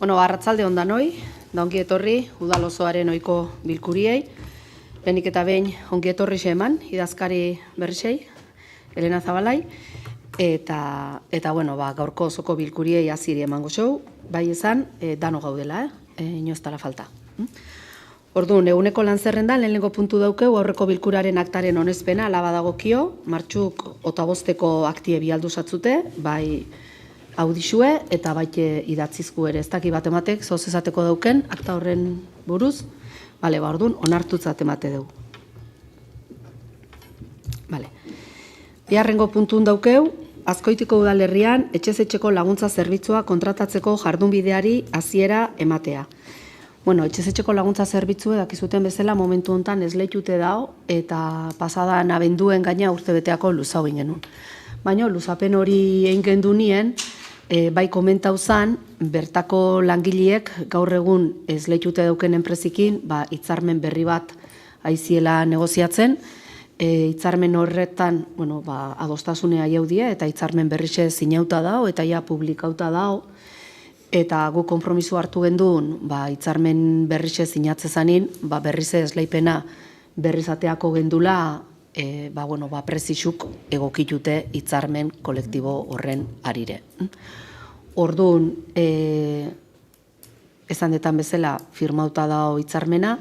Arratzalde on danoi, da ongi etorri udal osoaren ohiko bilkuriei. Lehenik eta behin ongi etorri eman, idazkari berrisei, Elena Zabalai, eta gaurko osoko bilkuriei hasiera emango show, bai esan, dano gaudela, inoz dela falta. Orduan, eguneko lan zerrendan lehenengo puntu daukeu aurreko bilkuraren aktaren onespena alaba dagokio, martxuk 25 aktie bialdu satzute, bai audizue eta baite idatzizku ere, ez daki bat ematek, zoz esateko dauken, akta horren buruz, orduan, onartutzat emate dugu. Biharrengo puntun daukeu, Azkoitiko udalerrian etxez-etxeko laguntza zerbitzua kontratatzeko jardunbideari hasiera ematea. Etxez-etxeko laguntza zerbitzua dakizuten bezala momentu hontan esleitute dao eta pasadan abenduen gaina urtebeteako luzau ginen. Baina luzapen hori egin gendu nien, bai komentau zan, bertako langileek gaur egun esleitute dauken enprezikin, hitzarmen berri bat aiziela negoziatzen, hitzarmen horretan adostasunea jaudia eta hitzarmen berrixe zinauta dao eta ja publikauta dao, eta gu konpromiso hartu genduen hitzarmen berrixe zinatze zanin, berrize esleipena berrizateako gendula prezisuk egokitute hitzarmen kolektibo horren arire. Orduan, esan detan bezala firmauta dao hitzarmena,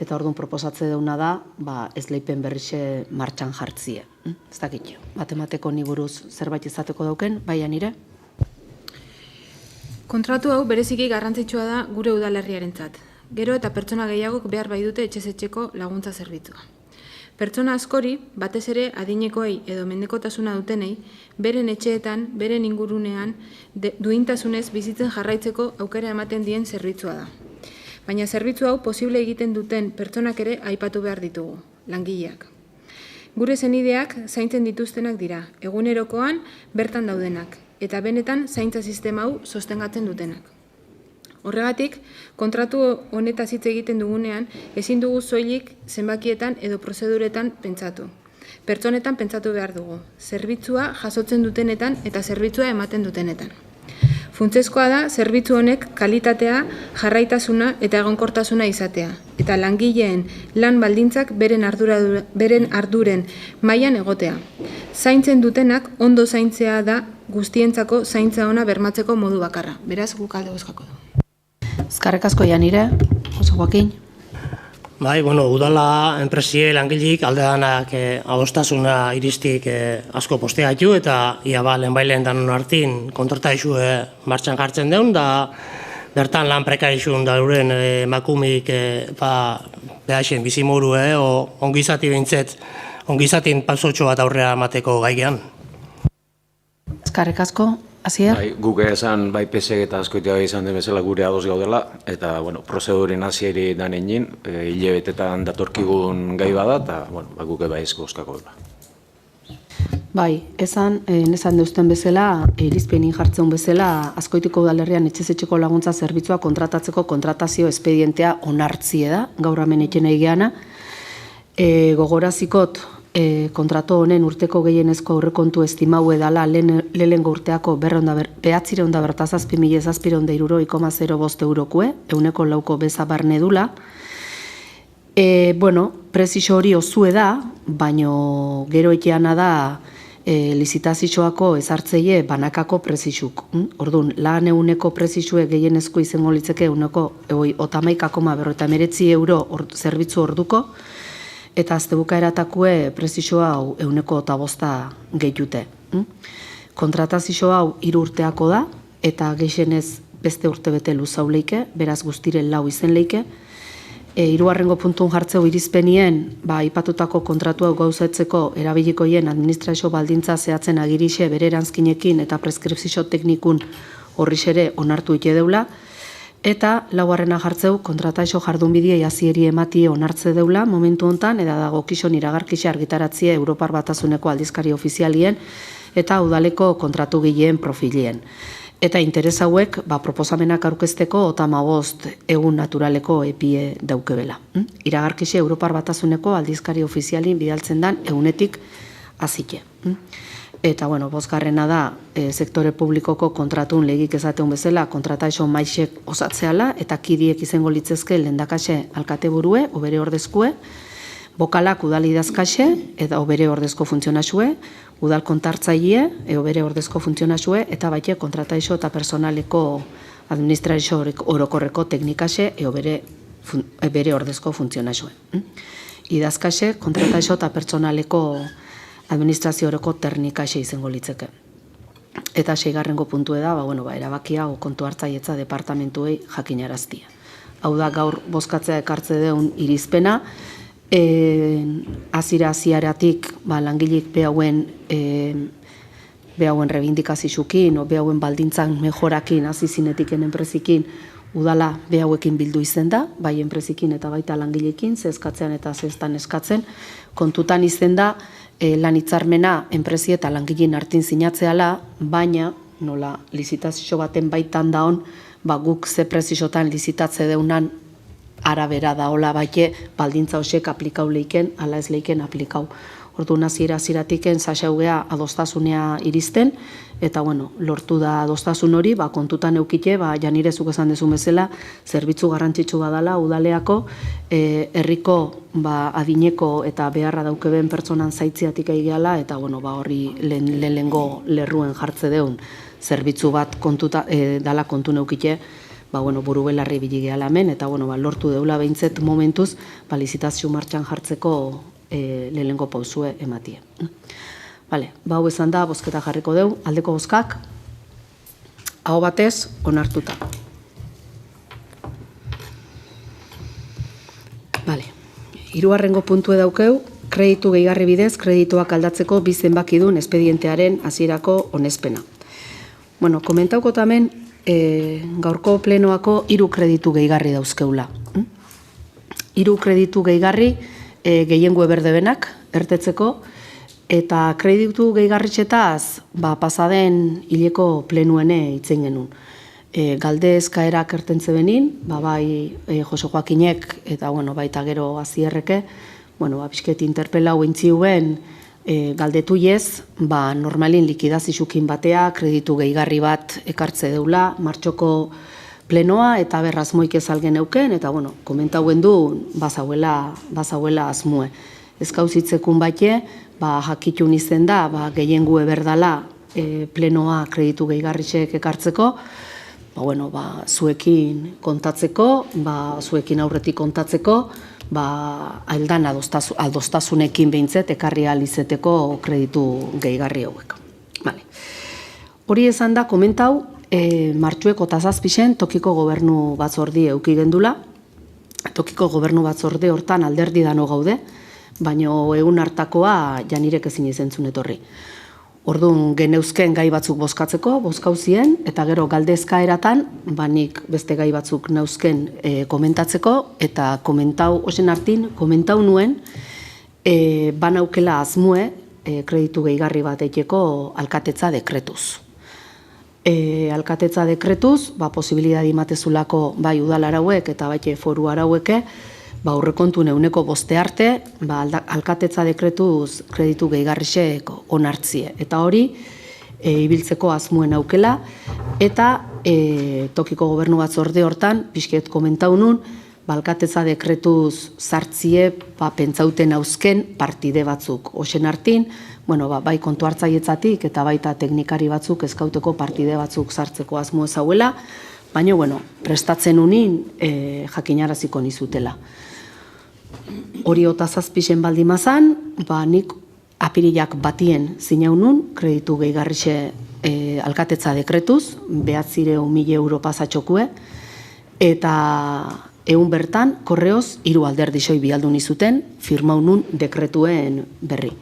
eta orduan proposatze deuna da, esleipen berrixe martxan jartzie. Ez dakitio, matemateko ni buruz zerbait izateko dauken, bai nire? Kontratu hau bereziki garrantzitsua da gure udalerriarentzat. Gero eta pertsona gehiagok behar bai dute etxez-etxeko laguntza zerbitzua. Pertsona askori, batez ere adinekoei edo mendekotasuna dutenei, beren etxeetan, beren ingurunean, duintasunez bizitzen jarraitzeko aukera ematen dien zerbitzua da. Baina zerbitzu hau posible egiten duten pertsonak ere aipatu behar ditugu, langileak. Gure senideak zaintzen dituztenak dira, egunerokoan bertan daudenak, eta benetan zaintza sistema hau sostengatzen dutenak. Horregatik, kontratu honetaz hitz egiten dugunean, ezin dugu soilik zenbakietan edo prozeduretan pentsatu. Pertsonetan pentsatu behar dugu, zerbitzua jasotzen dutenetan eta zerbitzua ematen dutenetan. Funtsezkoa da, zerbitzu honek kalitatea, jarraitasuna eta egonkortasuna izatea, eta langileen lan baldintzak beren arduren mailan egotea. Zaintzen dutenak ondo zaintzea da guztientzako zaintza ona bermatzeko modu bakarra. Beraz, guk alde bozkako du. Eskerrik asko Janire, Jose Joaquin. Udala enpresie langileek aldedanak adostasuna iristik asko posteatu eta ia lehenbailen danon hartin kontrataizu martxan jartzen deun, da bertan lan prekarizun da uren makumik behaixen bizimoru ongizati behintzet, ongizatin pausotxo bat aurrera mateko gaigean. Eskerrik asko. Asier? Guk esan bai pesek eta Azkoitia izan den bezala gure ados gaudela, eta prozeduren hasieri dan egin, hilebetetan datorkigun gai bada, eta guk bai ezko oskako dela. Bai, esan deusten bezala, irizpenin jartzen bezala, Azkoitiko udalerrian etxez-etxeko laguntza zerbitzua kontratatzeko kontratazio espedientea onartzie da, gaur hemen eken egiana. Gogorazikot, kontratu honen urteko gehienezko aurrekontu estimau edala lehengo urteako 900.707.703,05 eurokue, euneko lauko beza barne dula. Prezisio hori osue da, baino gero ekeana da lizitazioako ezartzeie banakako prezisuk. Orduan, lan euneko prezisue gehienezko izango litzeke euneko 38,49 euro zerbitzu orduko, eta aztebuka eratakue prezisio hau euneko 25 gehitute. Kontratazio hau 3 urteako da, eta gehixenez beste urte bete luzau leike, beraz guztiren 4 izen leike. Hirugarrengo puntun jartzeu irizpenien, aipatutako kontratu hau gauzatzeko erabilikoien administrazio baldintza zehatzen agirixe bere eranzkinekin eta preskripzio teknikun horrix ere onartu ite deula, eta laugarrena jartzeu kontratazio jardunbideei hasieri ematie onartze deula momentu hontan, eta dago kixon iragarkixe argitaratzie Europar Batasuneko aldizkari ofizialien eta udaleko kontratu gileen profilien. Eta interes hauek proposamenak aurkezteko 35 egun naturaleko epie daukebela. Iragarkixe Europar Batasuneko aldizkari ofizialin bidaltzen dan egunetik hasike. Eta, bosgarrena da, sektore publikoko kontratun legik ezateun bezala, kontrataixo maixek osatzeala, eta kidiek izango litzezke lehendakase alkate burue, obere ordezkue, bokalak udal idazkase, eta obere ordezko funtzionazue, udal kontartzaile, obere ordezko funtzionazue, eta baite kontrataixo eta personaleko administrazio orokorreko teknikase, bere ordezko funtzionazue. Idazkase, kontrataixo eta personaleko administrazio oroko teknikase izango litzeke. Eta 6. puntu da, erabakia o kontu hartzaietza departamentuei jakinaraztia. Hau da, gaur bozkatzea ekartze deun irizpena, hasieratik langileek behauen rebindikazizukin, o behauen baldintzan mejorakin, hasi zinetiken enprezikin, udala behauekin bildu izen da, bai enprezikin eta baita langileekin, ze eskatzean eta ze estan eskatzen, kontutan izen da, lan hitzarmena enpresi eta langileen artin sinatzeala, baina nola lizitazio baten baitan daon, guk ze prezisotan lizitatze deunan arabera da hola baite baldintza hosek aplikau leiken, ala ez leiken aplikau. Orduan hasiera-hasieratik sasaugea adostasunea iristen, eta lortu da adostasun hori, kontutan eukite, janirezuk esan dezun bezala, zerbitzu garrantzitsu badala, udaleako, herriko adineko eta beharra daukeben pertsonan zaitziatik aigeala, eta horri lehenengo lerruen jartze deun zerbitzu bat dala kontu neukite, buru belarri biligeala hemen, eta lortu deula behintzet momentuz, lizitazio martxan jartzeko lehenengo pausue ematie. Hau esan da, bozketa jarriko deu, aldeko bozkak, aho batez, onartuta. Hirugarrengo puntue daukeu, kreditu gehigarri bidez, kredituak aldatzeko bi zenbakidun espedientearen hasierako onespena. Komentauko tamen, gaurko plenoako 3 kreditu gehigarri dauzkeula. 3 kreditu gehigarri gehiengo eberdebenak ertetzeko, eta kreditu gehigarritxetaz pasaden hileko plenuene itzen genuen. Galde eskaerak ertentze benin, bai Jose Joakinek eta baita gero Azierreke, bizket interpelau entziuen galdetuiez, normalin likidazizukin batea, kreditu gehigarri bat ekartze deula, martxoko plenoa eta berrazmoik ezalgen euken, eta komentauen du bazauela azmue. Ez gauzitzekun baite, jakitun izen da, gehiengu eberdala plenoa kreditu gehigarritxek ekartzeko, zuekin kontatzeko, zuekin aurretik kontatzeko, aldan aldostasunekin behintzet ekarri alizeteko kreditu gehigarri hauek. Hori esan da, komentau, martxueko eta zazpixen tokiko gobernu batzordi euki gendula. Tokiko gobernu batzorde hortan alderdi dano gaude, baino egun hartakoa janirek ezin izentzun etorri. Orduan geneuzken gai batzuk bozkatzeko, bozkauzien, eta gero galdezka eratan, nik beste gai batzuk nauzken komentatzeko, eta komentau, osen hartin, komentau nuen, banaukela azmue kreditu gehigarri bat eiteko alkatetza dekretuz. Alkatetza dekretuz, posibilidadi imatezulako bai udal arauek eta baite foru araueke, aurrekontu neuneko boste arte, alkatetza dekretuz kreditu gehigarrisek onartzie. Eta hori, ibiltzeko azmuen aukela, eta tokiko gobernu batzorde hortan, pixket komentau nun, alkatetza dekretuz zartzie, pentsauten hauzken partide batzuk. Osen hartin, bai kontu hartzaietzatik eta baita teknikari batzuk ezkauteko partide batzuk sartzeko asmo ezauela, baina, prestatzen unin jakinaraziko nizutela. Hori eta zazpixen baldimazan, nik apirilak batien zinaunun, kreditu gehigarrixe alkatetza dekretuz, 900.000 euro pasatxokue, eta egun bertan, korreoz, 3 alderdixoi bialdun izuten, firmaunun dekretuen berri.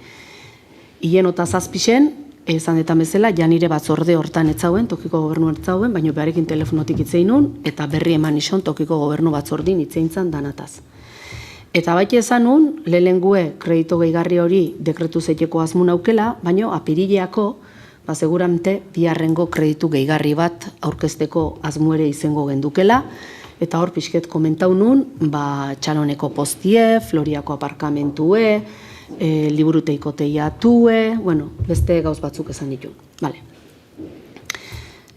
Hien eta zazpixen, esan eta bezala, janire batzorde hortan etzauen, tokiko gobernu etzauen, baina beharekin telefonotik itzeinun, eta berri eman ison tokiko gobernu batzordin itzeintzan danataz. Eta baita esan nun, lehengue kredito gehigarri hori dekretu zeiteko azmun aukela, baina apirileako, seguramente, biharrengo kreditu gehigarri bat aurkezteko azmuere izango gendukela, eta hor pixket komentau nun, txaloneko postie, Floriako aparkamentue, liburuteiko teiatue, bueno, beste gauz batzuk esan ditu. Vale.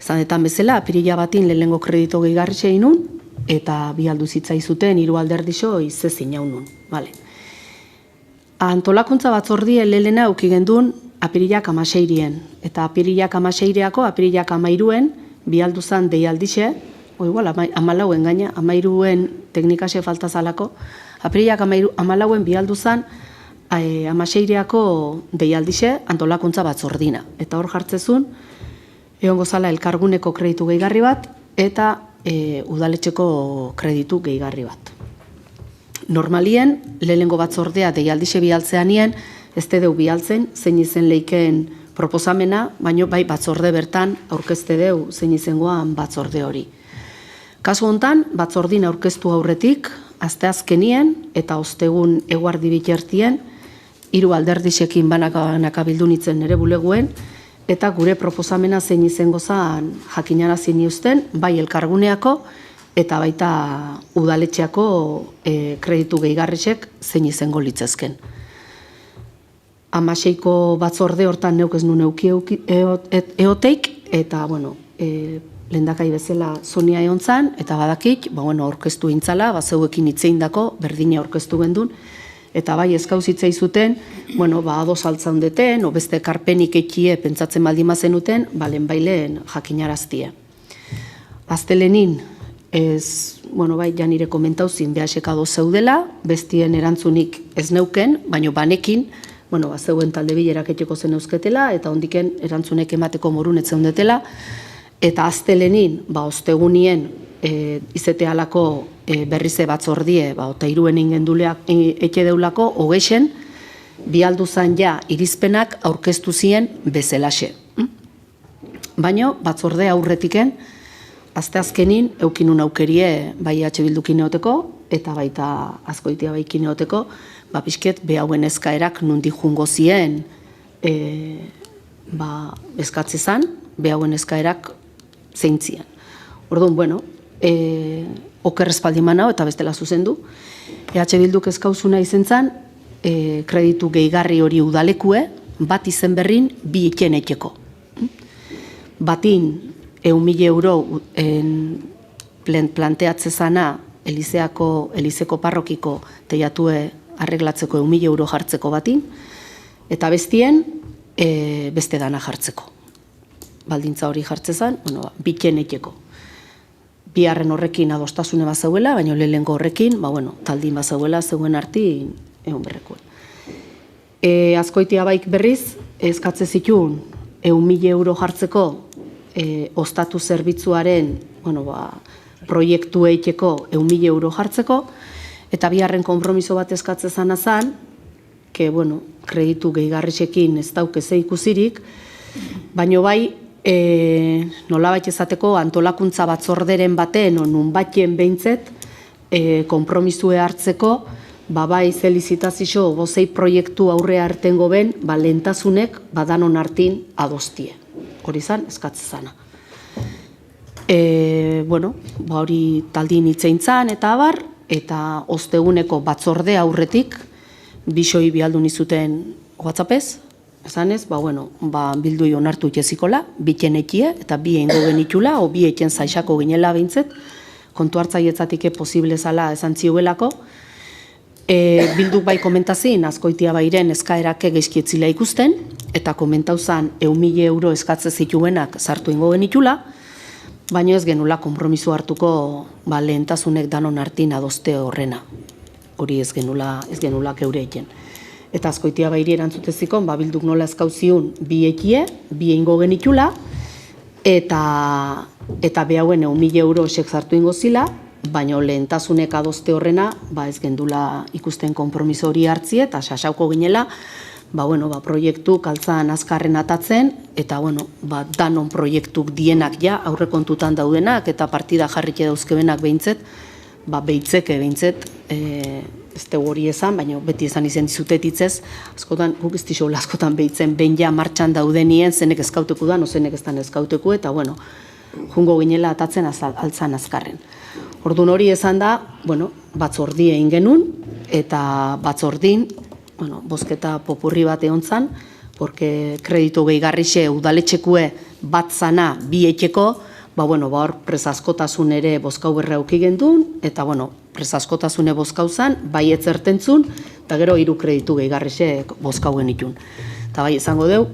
Zanetan bezala, apirila batin lehenengo kredito gehigarritxe inun, eta bi aldu zitzaizuten 3 alderdixo izezin jaunun. Vale. Antolakuntza batzordie lehena uki gendun apirilak 16-rien, eta apirilak 16-reako apirilak 13-en bi aldu zan deialdixe, o igual 14en gaina, 13en teknikase falta zalako, apirilak 14en bi aldu zan 16-reako deialdixe antolakuntza batzordina. Eta hor jartzezun, egon gozala elkarguneko kreditu gehigarri bat, eta udaletxeko kreditu gehigarri bat. Normalien, lehenengo batzordea deialdixe bialtzean nien, ez deu bialtzen, zein izen leikeen proposamena, baino bai batzorde bertan aurkezte deu zein izengoan batzorde hori. Kasu hontan, batzordin aurkeztu aurretik, asteazkenien eta ostegun eguardi bitertien, 3 alderdixekin banaka bildu nitzen nere buleguen, eta gure proposamena zein izango zan jakinarazien niuzten, bai elkarguneako eta baita udaletxeako kreditu gehigarrisek zein izango litzezken. 16ko batzorde hortan neuk ez nun eoteik, eta, bueno, lehendakai bezala Sonia egon zan, eta badakik, aurkeztu intzala, zeuekin itzeindako, berdina aurkeztu gendun, eta bai eskauzitzei zuten, ados altzaundeten, o beste karpenik etxie pentsatzen baldima zenuten, lehenbailen jakinaraztie. Aztelenin, bai, janire komentauzin behasek ados zeudela, bestien erantzunik ez neuken, baino banekin, zeuen talde bilerak etxeko zen eusketela, eta ondiken erantzunek emateko morun zeundetela, eta aztelenin, ostegunien, izete alako berrize batzordie, eta 3en ingenduleak etxe deulako, hogeixen, bi aldu zan ja irizpenak aurkeztu zien bezelaxe. Baina, batzorde aurretiken, asteazkenin, eukinun aukerie bai Bildukin eoteko, eta baita Azkoitia baikin eoteko, pixket behauen eskaerak nundi jungo zien eskatze zan, behauen eskaerak zeintzien. Orduan, oker espaldiman hau eta bestela zuzendu. Bilduk eskauzuna izen zan, kreditu gehigarri hori udalekue, bat izen berrin bi etxen etxeko. Batin, 1.000 euro planteatze zana Elizeko parrokiko teiatue arreglatzeko 1.000 euro jartzeko batin, eta bestien beste dana jartzeko. Baldintza hori jartzezan, bitxen etxeko. Biharren horrekin adostasune bat zeuela, baina lehenengo horrekin, taldin bat zeuela, zeuen arti egon berrekuen. Azkoitia baik berriz, eskatze zituen 1.000 euro jartzeko ostatu zerbitzuaren proiektu eiteko 1.000 euro jartzeko, eta biharren konpromiso bat eskatze zana zan, kreditu gehigarritxekin ez daukeze ikusirik, baino bai, nolabait ezateko antolakuntza batzorderen baten, nun batien behintzet, konpromisue hartzeko, bai zelizitazio bozei proiektu aurre hartengo ben, lehentasunek badanon hartin adostie. Hori zan, eskatze zana. Hori taldin itzein zan eta abar, eta osteguneko batzorde aurretik, bisoi bialdun izuten WhatsAppez, esanez, bildui onartu itxezikola, biten ekie, eta bi eingo genitula, o bi etxen zaixako ginela behintzet, kontu hartzaietzatik posible zala esan ziuelako, bilduk bai komentazin, Azkoitia bairen eskaerake geizkietzila ikusten, eta komentauzan 1.000 euro eskatze zituenak sartu ingo genitula, baina ez genula konpromiso hartuko lehentasunek danon hartin adoste horrena. Hori ez genula keure eken. Eta Azkoitia bairi erantzutezikon, bilduk nola eskauziun bi ekie, bi eingo genitula, eta behauen 1.000 euro esek sartu ingo zila, baina lehentasunek adoste horrena, ez gendula ikusten konpromiso hori hartzi, eta sasauko ginela, proiektu kaltzan azkarren atatzen, eta danon proiektuk dienak ja, aurrekontutan daudenak, eta partida jarrike dauzkebenak behintzet, behitzeke behintzet, ez dugu hori esan, baina beti esan izan dizutetitzez, askotan, guk ez dixola askotan behitzen, behin ja martxan daudenien, zenek eskauteku da, no zenek ez dan eskauteku, eta jungo ginela atatzen altzan azkarren. Orduan hori esan da, batzordi egin genuen, eta batzordin bozketa popurri bat egon zan, porque kreditu gehigarrixe udaletxekue bat zana bi etxeko, hor presaskotasun ere bozkau berra auki gendun, eta presaskotasune bozkau zan, bai etzertentzun, eta gero 3 kreditu gehigarrixe bozkau genitun. Eta bai, esango deu,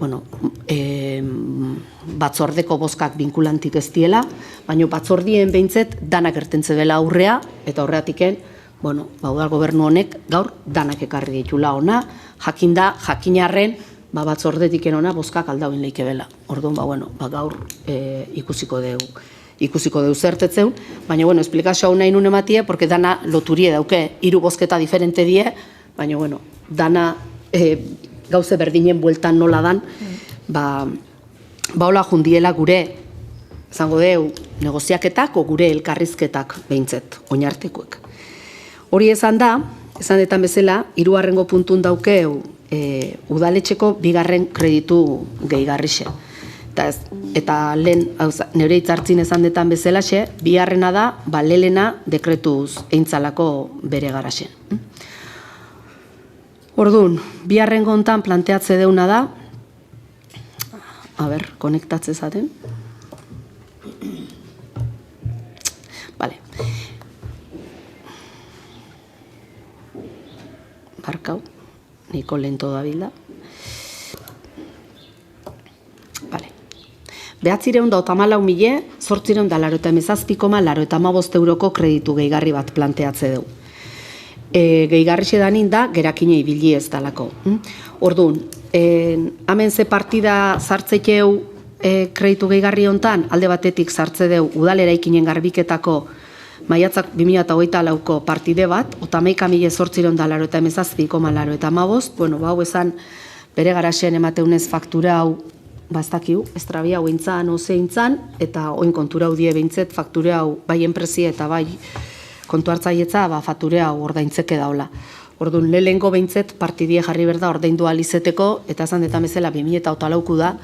batzordeko bozkak binkulantik ez diela, baina batzordien behintzet danak ertentze dela aurrea, eta horreatiken, udal gobernu honek gaur danak ekarri ditula ona, jakinarren, batzordetik enona bozkak aldauin leike bela. Orduan, gaur ikusiko deu zertetzeun, baina, esplikazio hau nahi nun ematie, porque dana loturie dauke, 3 bozketa diferente die, baina, dana gauze berdinen bueltan nola dan, hola jundiela gure, zango deu, negoziaketak o gure elkarrizketak behintzet, oinartekoek. Hori esan detan bezala, 3. puntun daukeu, udaletxeko 2. kreditu gehigarrixe. Eta lehen, nire hitzartzin esan detan bezala, 2. da, lelena dekretuz eintzalako bere garaxe. Orduan, 2. gontan planteatze deuna da, konektatze zaten. Barkau, niko lento da bilda. 984.817,87 euroko kreditu gehigarri bat planteatze dugu. Gehigarrixe danin da, gerakine ibili ez dalako. Orduan, hemen ze partida sartzekeu kreditu gehigarri hontan, alde batetik sartze dugu udalera ikinen garbiketako maiatzak 2024ko partide bat, 11.887,87. Hau esan bere garaxean emateunez faktura hau baztakiu, estrabia hau eintzan, ozeintzan, eta oin kontura hau die behintzet faktura hau bai enpresia eta bai kontu hartzaietza faktura hau ordaintzeke daula. Orduan, lehengo behintzet partidie jarri berda ordaindu alizeteko, eta esan detan bezala 2008 da,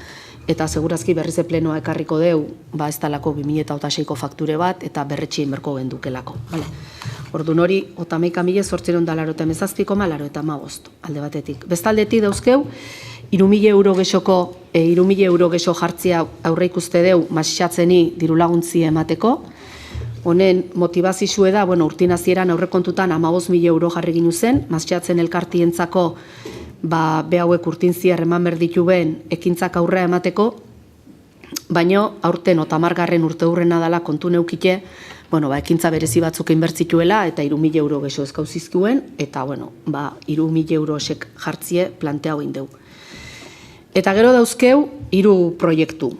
eta segurazki berrize plenoa ekarriko deu, ez talako 2006ko fakture bat, eta berretxien berko gendukelako. Orduan hori, 11.887,87 alde batetik. Bestaldetik dauzkeu, 3.000 euro gexo jartzia aurre ikuste deu masixatzeni dirulaguntzi emateko. Honen motivazizue da, urtin hasieran aurrekontutan 15.000 euro jarri ginu zen, masixatzen elkartientzako behauek urtin ziar eman berditu ben ekintzak aurrea emateko, baino aurten 10. urte hurrena dela kontu neukite, ekintza berezi batzuk inbertzituela eta 3.000 euro gexo ezkauzizkuen, eta 3.000 eurosek jartzie plantea hoin deu. Eta gero dauzkeu 3 proiektu.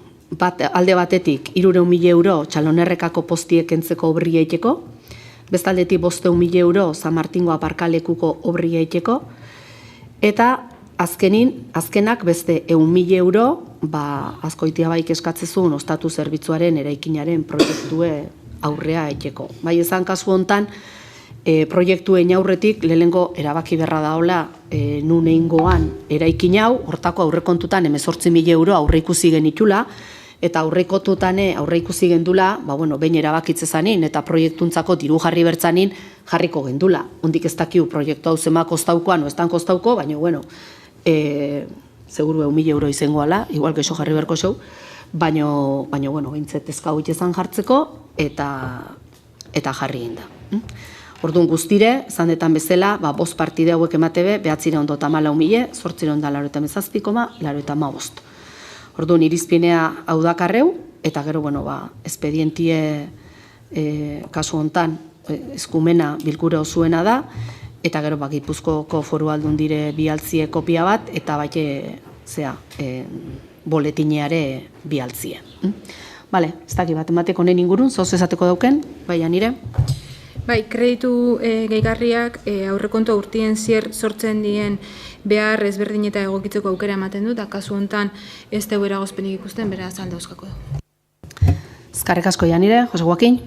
Alde batetik 300.000 euro txalonerrekako postiek entzeko obri eiteko, bestaldetik 500.000 euro San Martingo aparkalekuko obri eiteko, eta azkenak beste 100.000 euro, azkoitia baik eskatzezun ostatu zerbitzuaren eraikinaren proiektue aurrea eiteko. Bai ezan kasu hontan, proiektuen aurretik lehengo erabaki berra daola nun eingoan eraikin hau, hortako aurrekontutan 18.000 euro aurre ikusi genitula, eta aurreikotutane aurre ikusi gendula, behin erabakitze zanin, eta proiektuntzako diru jarri bertzanin jarriko gendula. Hondik ez dakiu proiektu hau zema kostaukoan, o estan kostauko, baina, seguru 1.000 euro izangoala, igual que eso jarri berko xeu, baina, bintzet ezkauit ezan jartzeko, eta jarri ginda. Orduan guztire, zandetan bezala, 5 partide hauek ematebe, 914.000, 887,85. Orduan irizpinea hau dakarreu, eta gero, espedientie kasu hontan eskumena bilkura osuena da, eta gero Gipuzkoako Foru Aldundire bialtzie kopia bat, eta boletineare bialtzie. Ez daki bat emateko honen ingurun, zoz esateko dauken, baina nire? Kreditu gehigarriak aurrekontu urtien zier sortzen dien behar ezberdin eta egokitzeko aukera ematen du, eta kasu honetan ez dugu eragozpenik ikusten, beraz alde euskako du. Ezkarrik asko janire, Jose Joaquin?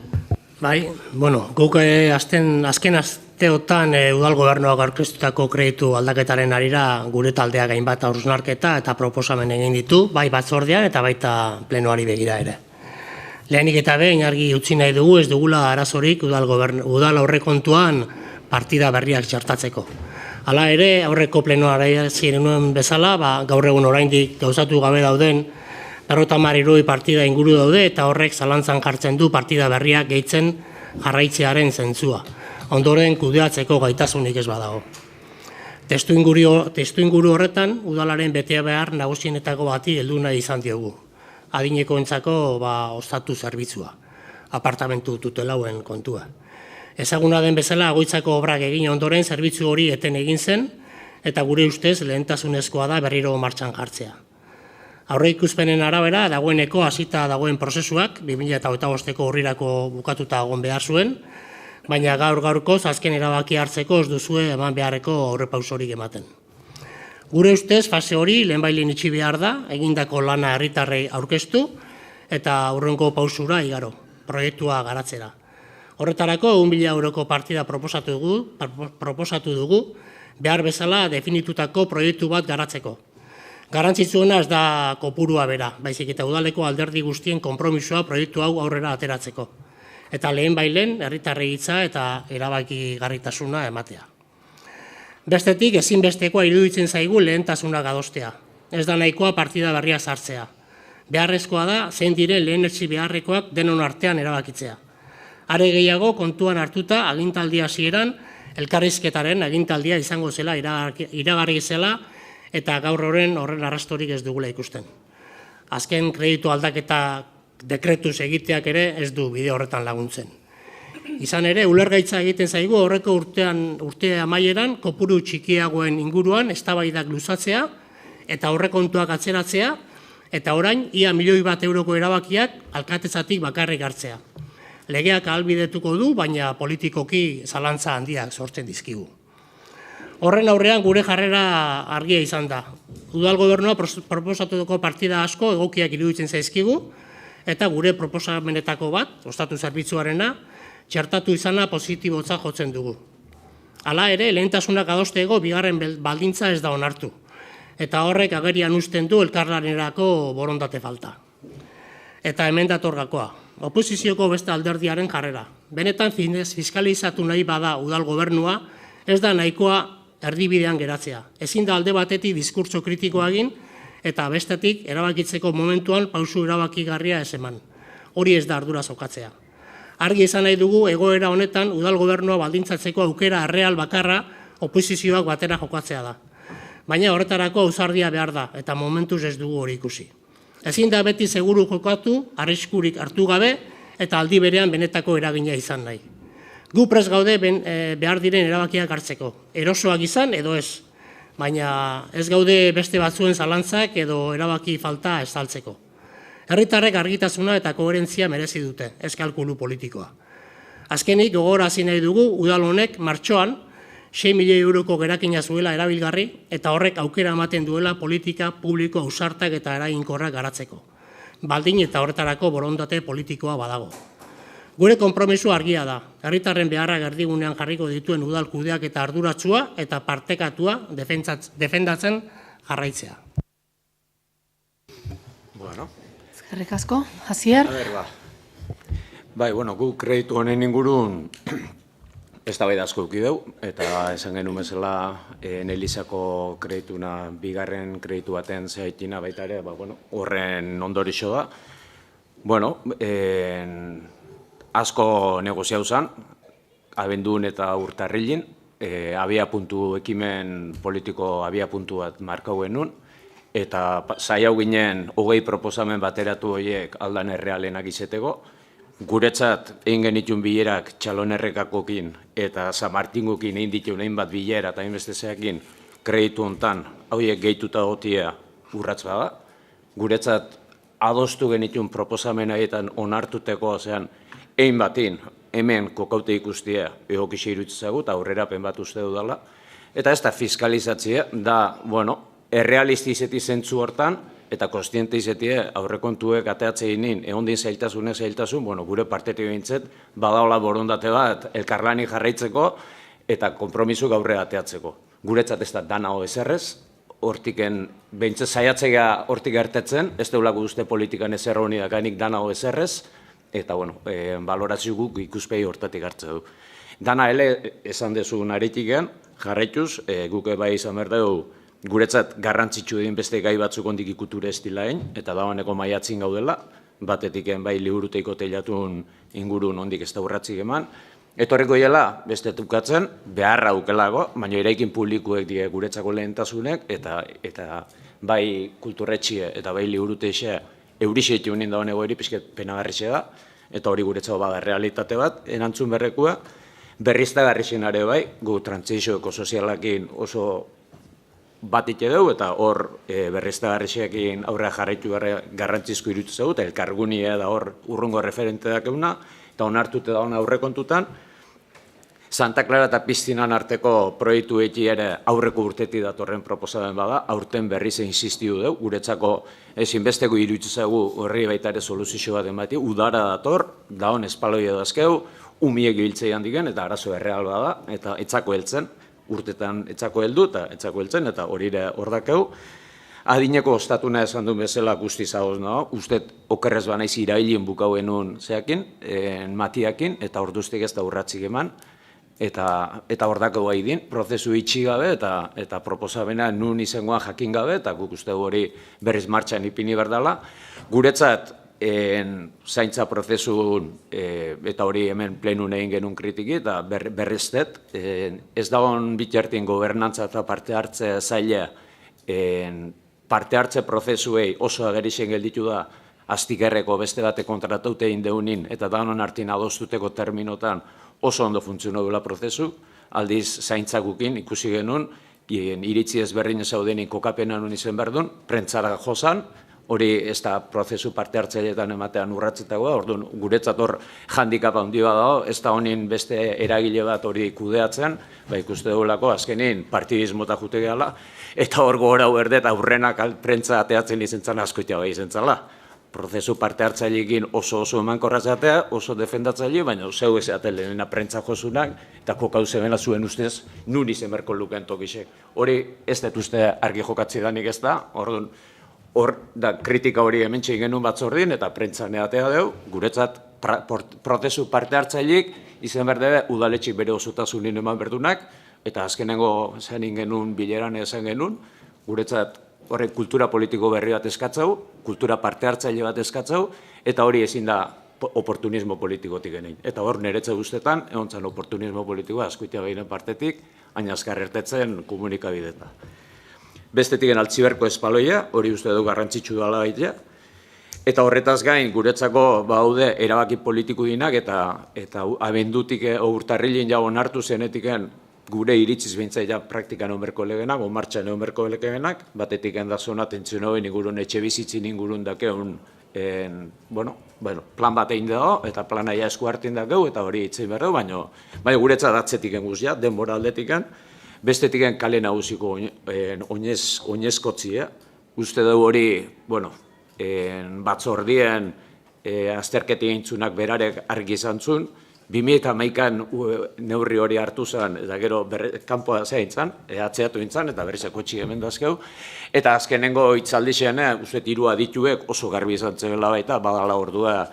Guk azken asteotan udal gobernuak aurkeztutako kreditu aldaketaren arira gure taldeak hainbat hausnarketa eta proposamen egin ditu, bai batzordean eta baita plenoari begira ere. Lehenik eta behin argi utzi nahi dugu ez dugula arazorik udal aurrekontuan partida berriak txertatzeko. Hala ere, aurreko plenoa ziren nuen bezala, gaur egun oraindik gauzatu gabe dauden 50 partida inguru daude eta horrek zalantzan jartzen du partida berriak gehitzen jarraitzearen zentzua. Ondoren kudeatzeko gaitasunik ez badago. Testuinguru horretan, udalaren betea behar nagusienetako bati heldu nahi izan diogu. Adinekoentzako ostatu zerbitzua, apartamentu tutelauen kontua. Ezaguna den bezala, Agoitzako obrak egin ondoren zerbitzu hori eten egin zen, eta gure ustez lehentasunezkoa da berriro martxan jartzea. Aurreikuspenen arabera, dagoeneko hasita dagoen prozesuak, 2025ko urrirako bukatuta egon behar zuen, baina gaur-gaurkoz azken erabaki hartzeko ez duzue eman beharreko aurrepausorik ematen. Gure ustez, fase hori lehenbailehen itxi behar da, egindako lana herritarrei aurkeztu, eta aurrengo pausura igaro, proiektua garatzera. Horretarako, 1.000 euroko partida proposatu dugu, behar bezala definitutako proiektu bat garatzeko. Garrantzitsuena ez da kopurua bera, baizik eta udaleko alderdi guztien konpromisoa proiektu hau aurrera ateratzeko. Eta lehenbailehen herritarrei hitza eta erabakigarritasuna ematea. Bestetik, ezinbestekoa iruditzen zaigu lehentasuna adostea. Ez da nahikoa partida berria sartzea. Beharrezkoa da, zein diren lehenetsi beharrekoak denon artean erabakitzea. Are gehiago, kontuan hartuta, agintaldia hasieran, elkarrizketaren agintaldia izango zela, iragarri zela, eta gaur horren arrastorik ez dugula ikusten. Azken kreditu aldaketa dekretuz egiteak ere ez du bide horretan laguntzen. Izan ere, ulergaitza egiten zaigu horreko urte amaieran kopuru txikiagoen inguruan eztabaidak luzatzea eta aurrekontuak atzeratzea eta orain ia 1.000.000 euroko erabakiak alkatetzatik bakarrik hartzea. Legeak ahalbidetuko du, baina politikoki zalantza handiak sortzen dizkigu. Horren aurrean gure jarrera argia izan da. Udal gobernua proposatuko partida asko egokiak iruditzen zaizkigu, eta gure proposamenetako bat, ostatu zerbitzuarena, txertatu izana positibotza jotzen dugu. Hala ere, lehentasunak adosteko bigarren baldintza ez da onartu, eta horrek agerian uzten du elkarlanerako borondate falta. Eta hemen dator gakoa, oposizioko beste alderdiaren jarrera. Benetan fiskalizatu nahi bada udal gobernua, ez da nahikoa erdibidean geratzea. Ezin da alde batetik diskurtso kritikoa egin, eta bestetik erabakitzeko momentuan pausu erabakigarria ez eman. Hori ez da ardura jokatzea. Argi izan nahi dugu egoera honetan udal gobernua baldintzatzeko aukera erreal bakarra oposizioak batera jokatzea da. Baina horretarako ausardia behar da, eta momentuz ez dugu hori ikusi. Ezin da beti seguru jokatu, arriskurik hartu gabe, eta aldi berean benetako eragina izan nahi. Gu prest gaude behar diren erabakiak hartzeko, erosoak izan edo ez, baina ez gaude beste batzuen zalantzak edo erabaki falta estaltzeko. Herritarrek argitasuna eta koherentzia merezi dute, ez kalkulu politikoa. Azkenik, gogorarazi nahi dugu, udal honek martxoan 6.000.000 euroko gerakina zuela erabilgarri eta horrek aukera ematen duela politika publiko ausartak eta eraginkorrak garatzeko. Baldin eta horretarako borondate politikoa badago. Gure konpromiso argia da, herritarren beharrak erdigunean jarriko dituen udal kudeak eta arduratsua eta partekatua defendatzen jarraitzea. Bueno. Eskerrik asko, Hasier. Bai, gu kreditu honen ingurun eztabaida asko eduki dugu, eta esan genuen bezala Elizako kredituna bigarren kreditu baten zehaitina baita ere, horren ondorixo da. Asko negoziau zen, abendun eta urtarrilin, ekimen politiko abiapuntu bat markau genuen, eta saiau ginen 20 proposamen bateratu horiek aldan errealenak izeteko. Guretzat egin genitun bilerak Txalonerrekakokin eta San Martingokin egin dituen hainbat bilera eta hainbestezeakin kreditu hontan horiek gehituta gotia urratz bada. Guretzat adostu genitun proposamen haietan onartuteko zean egin batin hemen kokaute ikustia egokixi iruditzagu eta aurrerapen bat uste dudala. Eta ez da fiskalizatzea, da, errealisti izeti zentzu hortan, eta konstiente izetie aurrekontuek ateatze ginen, egondin zailtasun, gure partetik bintzet, badaola borondate bat elkarlani jarraitzeko eta konpromisu aurrera ateatzeko. Guretzat ez da dana ezerrez, hortiken behintzat saiatzea hortik gertetzen, ez deulako uste politikan ezer honi dakanik dana ezerrez, eta balorazio guk ikuspegi hortatik hartze du. Dana ele esan dezun aritiken, jarraituz, guk bai izan behar dugu, guretzat garrantzitsu egin beste gai batzuk ondik ikuture estilain, eta dagoeneko maiatzin gaudela, batetik bai liburuteiko teilatun ingurun ondik ez da urratzik eman, etorriko jela, beste tukatzen, beharra ukelago, baina eraikin publikuek die guretzako lehentasunek, eta bai kulturretxie eta bai liburuteixe eurixeetu nien dagoeneko eri pixket penagarrixe da, eta hori guretzako bada realitate bat, erantzun berrekua, berriztagarrixen are bai, gu trantzizioeko sozialakin oso bat ite dugu, eta hor berriztagarrixeekin aurrera jarraitu garrantzizko irutu zau, eta elkargunia da hor urrungo referente dakeuna, eta onartute da hona aurrekontutan. Santa Clara eta Piztinan arteko proiektu eki ere aurreko urtetik datorren proposamen bada, aurten berriz insistiu dugu, guretzako ezinbesteko iruditu zaigu horri baita ere soluzio bat emati, udara dator, da hon espaloia dazkeu, umiek ibiltzei handiken, eta arazo erreal bada, eta etzako heltzen, urtetan etzako heldu, eta etzako heltzen, eta hori ere hor dakeu. Adineko ostatuna esan duen bezala guzti zagoz, no? Ustet okerrez banaiz irailin bukauenun zeakin, matiakin, eta orduztik ez da urratzik eman, eta hor dakeu haidin, prozesu itxi gabe, eta proposamena nun izangoan jakin gabe, eta guk uste hori berriz martxan ipini berdala. Guretzat, zaintza prozesun, eta hori hemen plenun egin genuen kritiki, eta berriztet, ez dagoen bitartin gobernantza eta parte hartze zaila, parte hartze prozesuei oso agerixen gelditu da, aztikerreko beste bate kontrataute egin deunin, eta dagoen hartin adostuteko terminotan oso ondo funtziono duela prozesu, aldiz zaintzakukin ikusi genuen, iritzi ezberdin zaudenin kokapena nun izen berdun, prentzara jozan, hori ez da prozesu parte hartzaileetan ematean urratzetagoa, orduan guretzat hor handikap handia dago, ez da honin beste eragile bat hori kudeatzen, ikuste dugulako azkenin partidismota jute gehala, eta hor gora berdet aurrenak prentza ateatzen izentzan askoitea bai izentzala. Prozesu parte hartzaileekin oso emankorrazatea, oso defendatzaile, baina zeu ezeaten lehenena prentza josunak, eta kokau zemela zuen ustez nun izen berko luken tokisek. Hori ez dut uste argi jokatzi danik ez da, hor da kritika hori hemen txegin genuen batzordin, eta prentza neatea dugu, guretzat prozesu parte hartzaileek izen berdebe udaletxik bere osotasunin eman berdunak, eta azkenengo zenin genuen bileran esan genuen, guretzat horrek kultura politiko berri bat eskatzau, kultura parte hartzaile bat eskatzau, eta hori ezin da oportunismo politikotik genein. Eta hor niretze guztetan, egon zen oportunismo politikoa askoitea behinen partetik, aina azkar ertetzen komunikabideta. Bestetiken altziberko espaloia, hori uste du garrantzitsu dela baitea, eta horretaz gain guretzako baude erabaki politiko dinak, eta abendutik urtarrilin jau onartu zenetiken gure iritziz bintzaia praktikan onberko legenak, martxan onberko legenak, batetik endazona tentzionoen ingurun etxe bizitzin ingurun dakeun plan bat egin dago, eta plana ja esku hartin dakeu, eta hori itzein behar dugu, baina guretzat atzetiken guztia, denbora aldetiken, bestetiken kale nagusiko oinezkotzia, uste dugu hori, batzordien azterketi egintzunak berarek argi izan zuen, 2011an neurri hori hartu zen, eta gero kanpoa zein zen, atzeatu intzan, eta berrizeko txik hemen dazkeu. Eta azkenengo hitzaldixean, uste tirua dituek oso garbi izan zela baita, badala ordua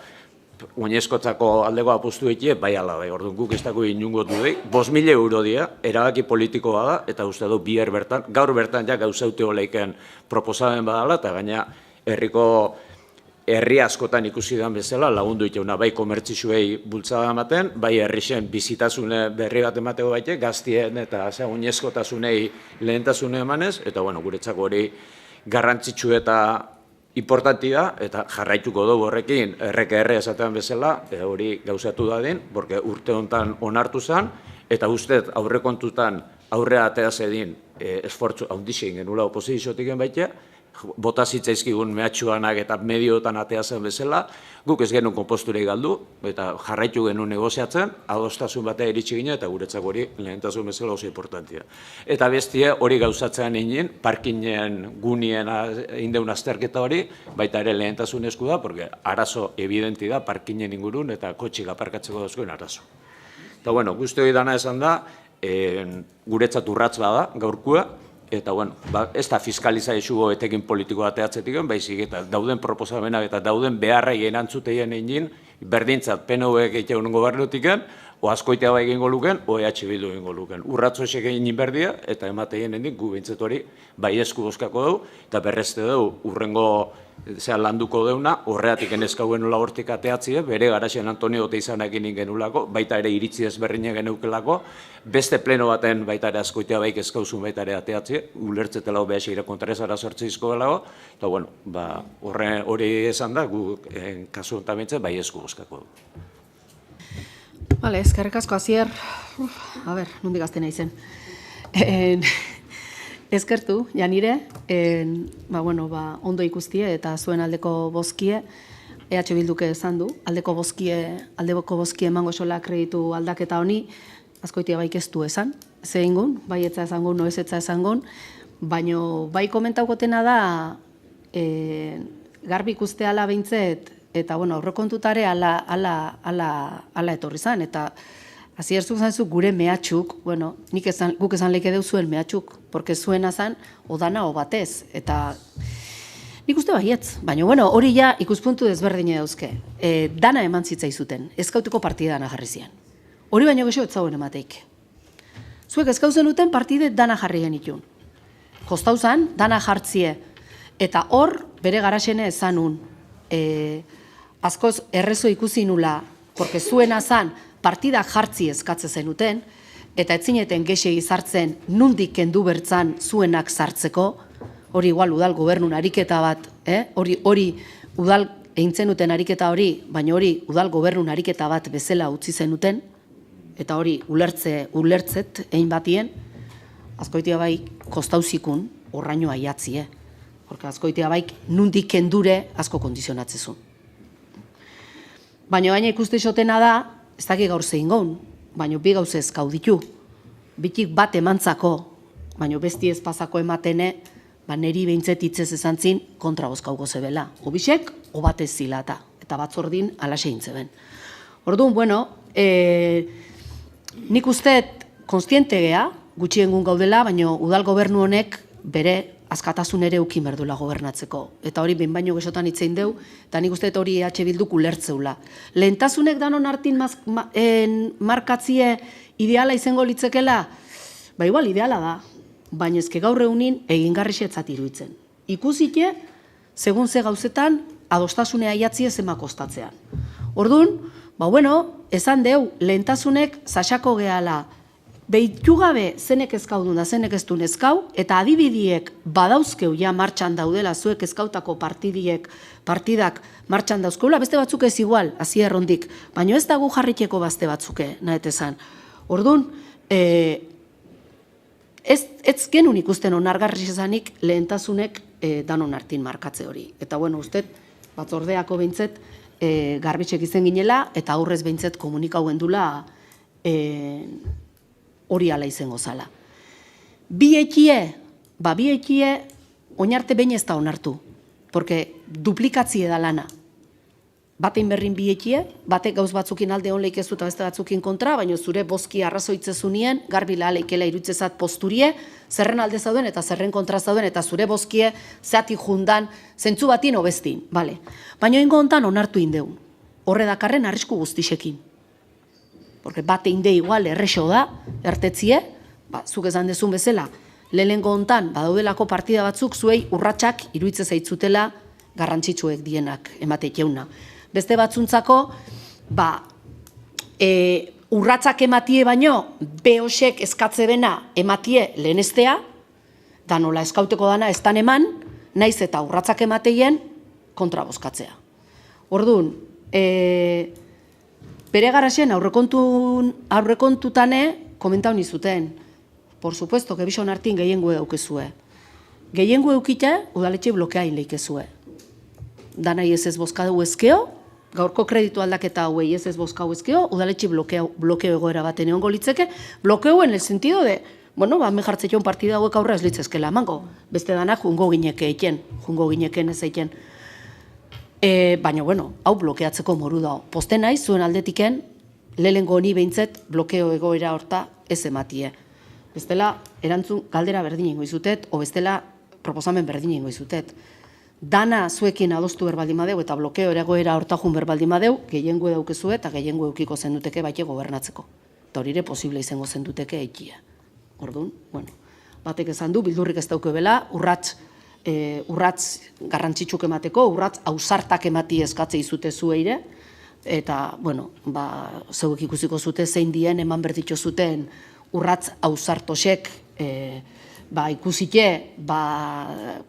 oinezkotzako aldeko apustu ekie, bai ala bai, orduan guk ez dago inungo dudek, 5.000 euro dira, erabaki politikoa da, eta uste du biher bertan, gaur bertan ja gauzaute oleiken proposamen badala, eta gaina herri askotan ikusi den bezala, lagundu ituna, bai komertzisuei bultzada ematen, bai herrixen bizitasune berri bat emateko baite, gaztien eta oinezkotasunei lehentasune emanez, eta guretzako hori garrantzitsu eta importanti da, eta jarraituko dugu horrekin, erreke esatean bezala, hori gauzatu dadin, porque urte honetan onartu zen, eta ustez aurrekontutan aurrea atea zedin esfortzu handixen genula oposiziotik baitea, bota zitzaizkigun mehatxuanak eta medioetan atea zen bezala, guk ez genuen konposturei galdu, eta jarraitu genuen negoziatzen, adostasun batea iritsi ginen, eta guretzako hori lehentasun bezala oso importantia. Eta bestie hori gauzatzean egin, parkinen gunien indeun azterketa hori, baita ere lehentasun esku da, porque arazo evidenti da parkinen ingurun eta kotxik aparkatzeko dauzkoen arazo. Eta guzti hori dana esan da, guretzat urratz bada gaurkua, eta ez da fiskalizaizu etekin politikoa ateatzetik, baizik eta dauden proposamenak eta dauden beharrai erantzuteien egin, berdintzat PNV-ek egiten gobernutik, O Azkoitia bai egingo luken, o EH Bildu egingo luken. Urratzo esek egin berdia, eta emateien hendik gu bintzet hori bai esku bozkako dugu, eta berrezte dugu urrengo landuko deuna, horreatik enezkauen nola hortik ateatzie, bere Garaxen Antonio Oteizanekin genulako, baita ere iritzi ezberdine geneukelako, beste pleno baten baita ere Azkoitia bai kezkauzun baita ere ateatzie, ulertzetela behar ire kontrarezara sortzizko delago, eta bueno, hori esan da, gu kasu ontamentze bai esku bozkako dugu. Bale, eskerrik asko, Asier. A ber, nondik gazte nahi zen. Eskertu, janire, ondo ikustie eta zuen aldeko bozkie, EH Bilduke esan du, aldeko bozkie emango esola kreditu aldaketa honi, Azkoitia bai keztu esan, ze ingun, bai etza esangun, no ez etza esangun, baino bai komentaukotena da, garbi ikustea ala behintzet, eta aurrekontutare ala etorri zan, eta Asier zuk zanzu gure mehatxuk, guk esan leke deu zuen mehatxuk, porque zuena zan, odana o batez, eta nik uste baietz, baina hori ja ikuspuntu desberdine dauzke, dana eman zitzaizuten, ezkauteko partida dana jarri zian. Hori baino gehiago ez zauen emateik. Zuek ezkautzen duten partide dana jarri genitun. Kostauzan, dana jartzie, eta hor bere Garaxene ezanun, askoz errezo ikusi nula, porque zuena zan, partida jartzi eskatze zenuten, eta etzineten gexegi zartzen nundik kendu bertzan zuenak zartzeko, hori igual udal gobernun ariketa bat, hori udal egin zenuten ariketa hori, baina hori udal gobernun ariketa bat bezala utzi zenuten, eta hori ulertzet egin batien, Azkoitia bai kostauzikun horraino aiatzie, porque Azkoitia bai nundik kendure asko kondizionatzezun. Baina gaina ikuste isotena da, ez daki gaur zein gaun, baina bi gauz ez gauditu. Bitik bat emantzako, baina besti ez pasako ematene, neri behintzet hitzez esan zin kontra bozkauko zebela. Obisek, o bat ez zilata, eta batzordin alaxe intzeben. Orduan, nik usteet konstiente gea, gutxiengun gaudela, baina udal gobernu honek bere askatasun ere ukin berdula gobernatzeko. Eta hori behin baino gesotan hitzein deu, eta nik usteet hori EH Bilduk ulertzeula. Lehentasunek danon hartin markatzie ideala izango litzekela, igual ideala da, baina ezke gaur egunin egingarrixetzat iruditzen. Ikusike, segun ze gauzetan, adostasunea aiatzie zema kostatzean. Orduan, esan deu, lehentasunek saxako gehala, behitu gabe zenek ezkaudun da zenek ez duen ezkau, eta adibidiek badauzkeu ja martxan daudela zuek ezkautako partidak martxan dauzkeula, beste batzuk ez igual, hazi errondik, baina ez dago jarriteko bazte batzuke, nahetezan. Orduan, ez genuen ikusten onargarri esanik lehentasunek danon hartin markatze hori. Eta uste, batzordeako behintzet garbitxek izen ginela, eta aurrez behintzet komunikauen dula hori ala izango zala. Bi ekie, oinarte behin ez da onartu, porque duplikatzie da lana. Batein berrin bi ekie, batek gauz batzukin alde hon leikezu eta beste batzukin kontra, baina zure bozki arrazoitzezunien, garbi leikela irutzezat posturie, zerren alde zauden eta zerren kontra zauden, eta zure bozkie zeati jundan, zentzu batin obestin, bale. Baina ingo hontan onartu indeun, horre dakarren arrisku guztixekin. Porque bate inde igual errexo da, ertetzie, zuk esan dezun bezala, lehengo hontan, badaudelako partida batzuk zuei urratsak iruitze zaitzutela garrantzitsuek dienak emateikeuna. Beste batzuntzako, urratsak ematie baino, behosek eskatze bena ematie lehenestea, da nola eskauteko dana ez dan eman, naiz eta urratsak emateien kontra bozkatzea. Orduan, bere Garaxen aurrekontutane komentau nizuten. Por supuesto, gebison hartin gehiengo eukezue. Gehiengo eukite, udaletxe blokeain leikezue. Danai ez bozkadu ezkeo, gaurko kreditu aldaketa hauei ez bozkau ezkeo, udaletxe blokeo egoera baten egongo litzeke, blokeo en el sentido de, me jartzetion partida hauek aurra ez litzezkela emango. Beste dana jungo gineken ez eiken. Baina, hau blokeatzeko moru da. Posten naiz, zuen aldetiken, lehengo honi behintzet blokeo egoera horta ez ematie. Bestela, erantzun galdera berdin ingo izutet, o bestela proposamen berdin ingo izutet. dana zuekin adostu berbaldin badeu eta blokeo egoera hortajun berbaldin badeu, gehiengo daukezue eta gehiengo eukiko zenduteke baite gobernatzeko. Eta hori ere posible izango zenduteke eikia. Orduan, bueno, batek esan du, bildurrik ez dauke bela, urrats garrantzitsuk emateko, urrats ausartak emati eskatze izute zueire, eta, bueno, zeuek ikusiko zute zein dien eman berditxo zuten urratz ausartosek ikusite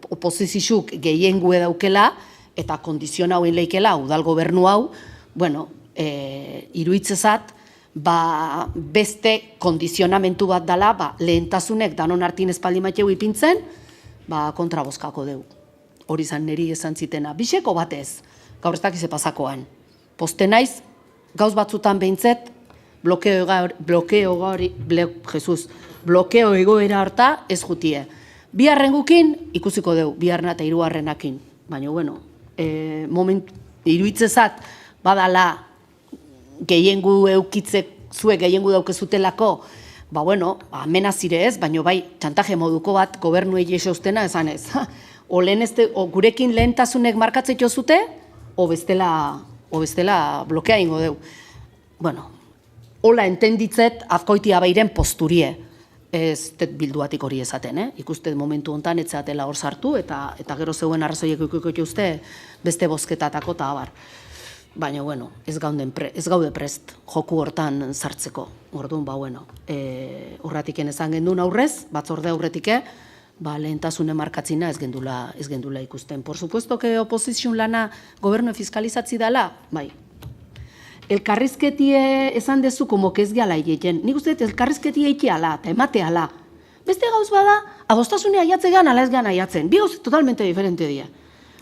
oposizizuk gehiengue daukela eta kondiziona hauen leikela udal gobernu hau, bueno, iruitzezat, beste kondizionamentu bat dela, lehentasunek danon hartin espaldi mateu ipintzen, kontrabozkako deu. Hori zan niri esan zitena. Biseko batez, gaur ez dakize pasakoan. Poste naiz, gauz batzutan behintzet, blokeo egoera harta ez jutie. Biharren gukin ikusiko deu, biharna eta hirugarrenakin. Baina, bueno, iruitzezat badala gehiengu eukitzek, zuek gehiengu daukezutelako, bueno, amenazire ez, baina bai, txantaje moduko bat gobernuei esauztena esan ez. O gurekin lehentasunek markatzetio zute, o bestela blokea ingo deu. Bueno, hola entenditzet azkoitia bairen posturie. Ez bilduatik hori esaten, ikuste momentu hontan etzeatela hor sartu, eta gero zeuen arrazoiek ikuiko uste beste bozketatako eta abar. Baina, bueno, ez gaude prest joku hortan sartzeko. Orduan, bueno, horratiken esan gendun aurrez, batzorde aurretike, lehentasune markatzina ez gendula ikusten. Por supuesto que oposizion lana gobernu fiskalizatzi dela, bai. Elkarrizketie esan dezu como que ez gehala egiten. Nik uste elkarrizketie eiki ala, eta emate ala. Beste gauz bada, adostasunea aiatzegan ala ez gehan aiatzen. Bi gauz totalmente diferente dira.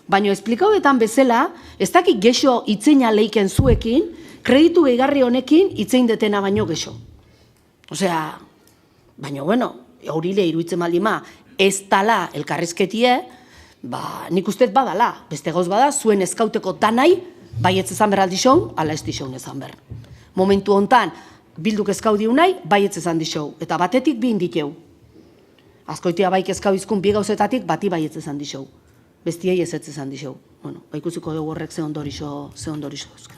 Baina esplikauetan bezala, ez dakik gexo itzeina leiken zuekin, kreditu gehigarri honekin itzein detena baino gexo. Osea, baina, bueno, hori le iruditzen baldima, ez tala elkarrizketie, nik uste badala. Beste gauz bada, zuen eskauteko danai, baietz ezan behar aldixon, ala ez dixon ezan behar. Momentu hontan, bilduk eskau diu nahi, baietz ezan dixou. Eta batetik bi indikeu. Azkoitia baik eskau izkun bi gauzetatik, bati baietz ezan dixou. Bestiei ez ezan dixou. Bueno, ikusiko dugu horrek ze ondorixo duzken.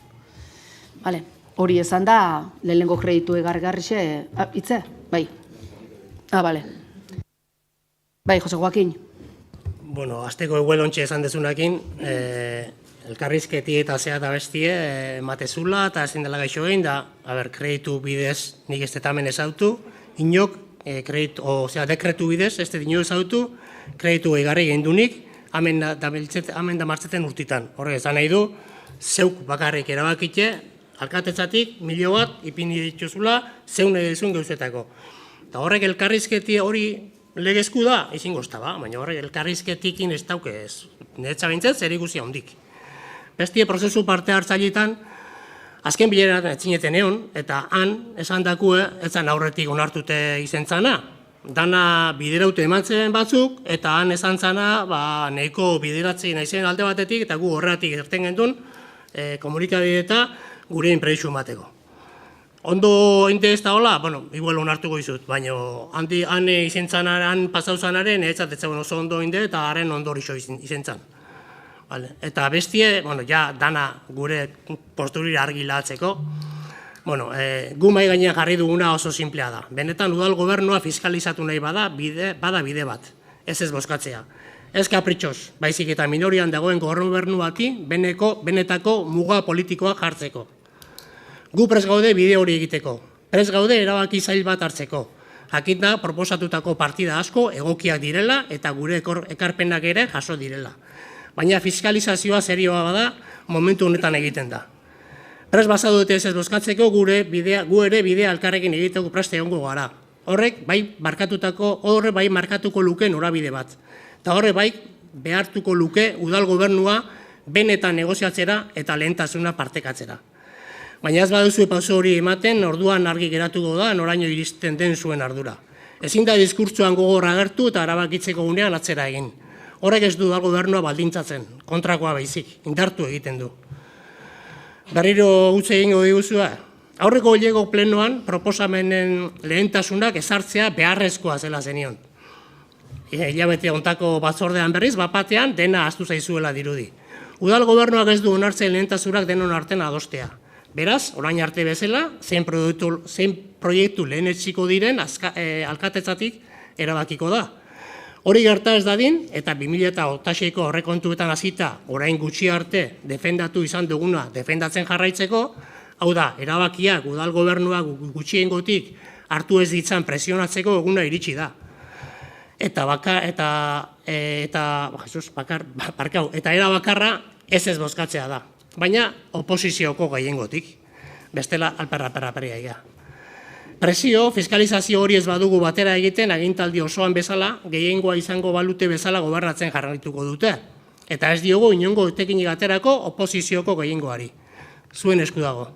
Vale, hori esan da, lehenengo kreditu egarrixe, itze? Bai. Bale. Bai, Jose Joaquin. Bueno, azteko eguelontxe esan dezunakin, elkarrizketi eta zea eta bestie ematezula eta ezin dela gaixo egin da, kreditu bidez nik ez detamen ezautu, inok, dekretu bidez, ez dino ezautu, kreditu egarri egin dunik, hemen da martzeten urtitan. Horre, ezan nahi du, zeuk bakarrik erabakitxe, alkatetzatik, 1.000.000 bat, ipini dituzula, zeun edizun gauzetako. Eta horrek elkarrizketi hori legezku da, izin gozta ba, baina horrek elkarrizketikin ez dauke ez. Niretza bintzat, zer ikusia hondik. Bestie prozesu parte hartzailetan, azken bileran etzineten egon, eta han, esan dakue, etzan aurretik onartute izentzana. Dana bideraute emantzen batzuk, eta han esan zana, nahiko bideratzei naizen alde batetik, eta gu horretik erten gendun, komunikabide eta gure inpredizu emateko. Ondo inte ez da hola, igual onartuko izut, baina han izentzanaren, pasauzanaren, etzat oso ondo inde, eta haren ondorixo izentzan. Eta bestie, ja dana gure posturira argilatzeko, gu mai gainean jarri duguna oso simplea da. Benetan udal gobernua fiskalizatu nahi bada bide bat, ez bozkatzea. Ez kapritxoz, baizik eta minorian dagoen gobernu bati benetako muga politikoak jartzeko. Gu prest gaude bide hori egiteko, prest gaude erabaki zail bat hartzeko. Jakin da proposatutako partida asko egokiak direla eta gure ekarpenak ere jaso direla. Baina fiskalizazioa serioa bada momentu honetan egiten da. Prest bazadute ez bozkatzeko gu ere bidea elkarrekin egiteko prest egongo gara. Horrek bai markatuko luke norabide bat. Eta horrek bai behartuko luke udal gobernua benetan negoziatzera eta lehentasuna partekatzera. Baina ez baduzu pauso hori ematen, orduan argi geratuko da noraino iristen den zuen ardura. Ezin da diskurtsoan gogor agertu eta erabakitzeko gunean atzera egin. Horrek ez du udal gobernua baldintzatzen, kontrakoa baizik, indartu egiten du. Berriro utze egingo diguzua, aurreko hilego plenoan proposamenen lehentasunak ezartzea beharrezkoa zela zenion. hilabete hontako batzordean berriz, bapatean dena ahaztu zaizuela dirudi. Udal gobernuak ez du onartzen lehentasunak denon artean adostea. Beraz, orain arte bezala, zein proiektu lehenetsiko diren alkatetzatik erabakiko da. Hori gerta ez dadin, eta 2008ko aurrekontuetan hasita orain gutxi arte defendatu izan duguna defendatzen jarraitzeko, hau da, erabakiak udal gobernuak gutxiengotik hartu ez ditzan presionatzeko eguna iritsi da. Eta era bakarra ez bozkatzea da, baina oposizioko gehiengotik, bestela alperra-perra-perria. Presio, fiskalizazio hori ez badugu batera egiten agintaldi osoan bezala, gehiengoa izango balute bezala gobernatzen jarraituko dute. Eta ez diogu inongo etekinik aterako oposizioko gehiengoari. Zuen esku dago.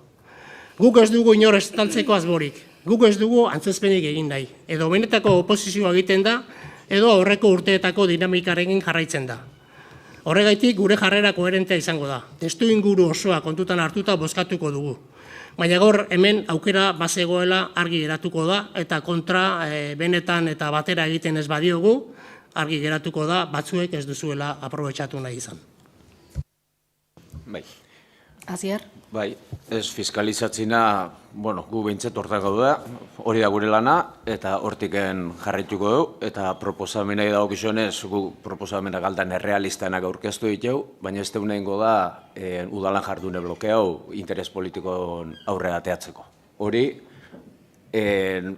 Guk ez dugu inor estaltzeko asmorik, guk ez dugu antzezpenik egin nahi. Edo benetako oposizioa egiten da, edo aurreko urteetako dinamikarekin jarraitzen da. Horregaitik gure jarrera koherentea izango da. Testu inguru osoa kontutan hartuta bozkatuko dugu. Baina gaur hemen aukera bazegoela argi geratuko da, eta kontra benetan eta batera egiten ez badiogu, argi geratuko da batzuek ez duzuela aprobetxatu nahi izan. Bai. Asier? Bai, ez fiskalizatzina, gu behintzat hortak gauda, hori da gure lana, eta hortiken jarraituko dugu, eta proposamenei dagokizunez, gu proposamenak aldan errealistanak aurkeztu ditu, baina ez teunengo da udalan jardune blokeau interes politikon aurrera ateatzeko. Hori,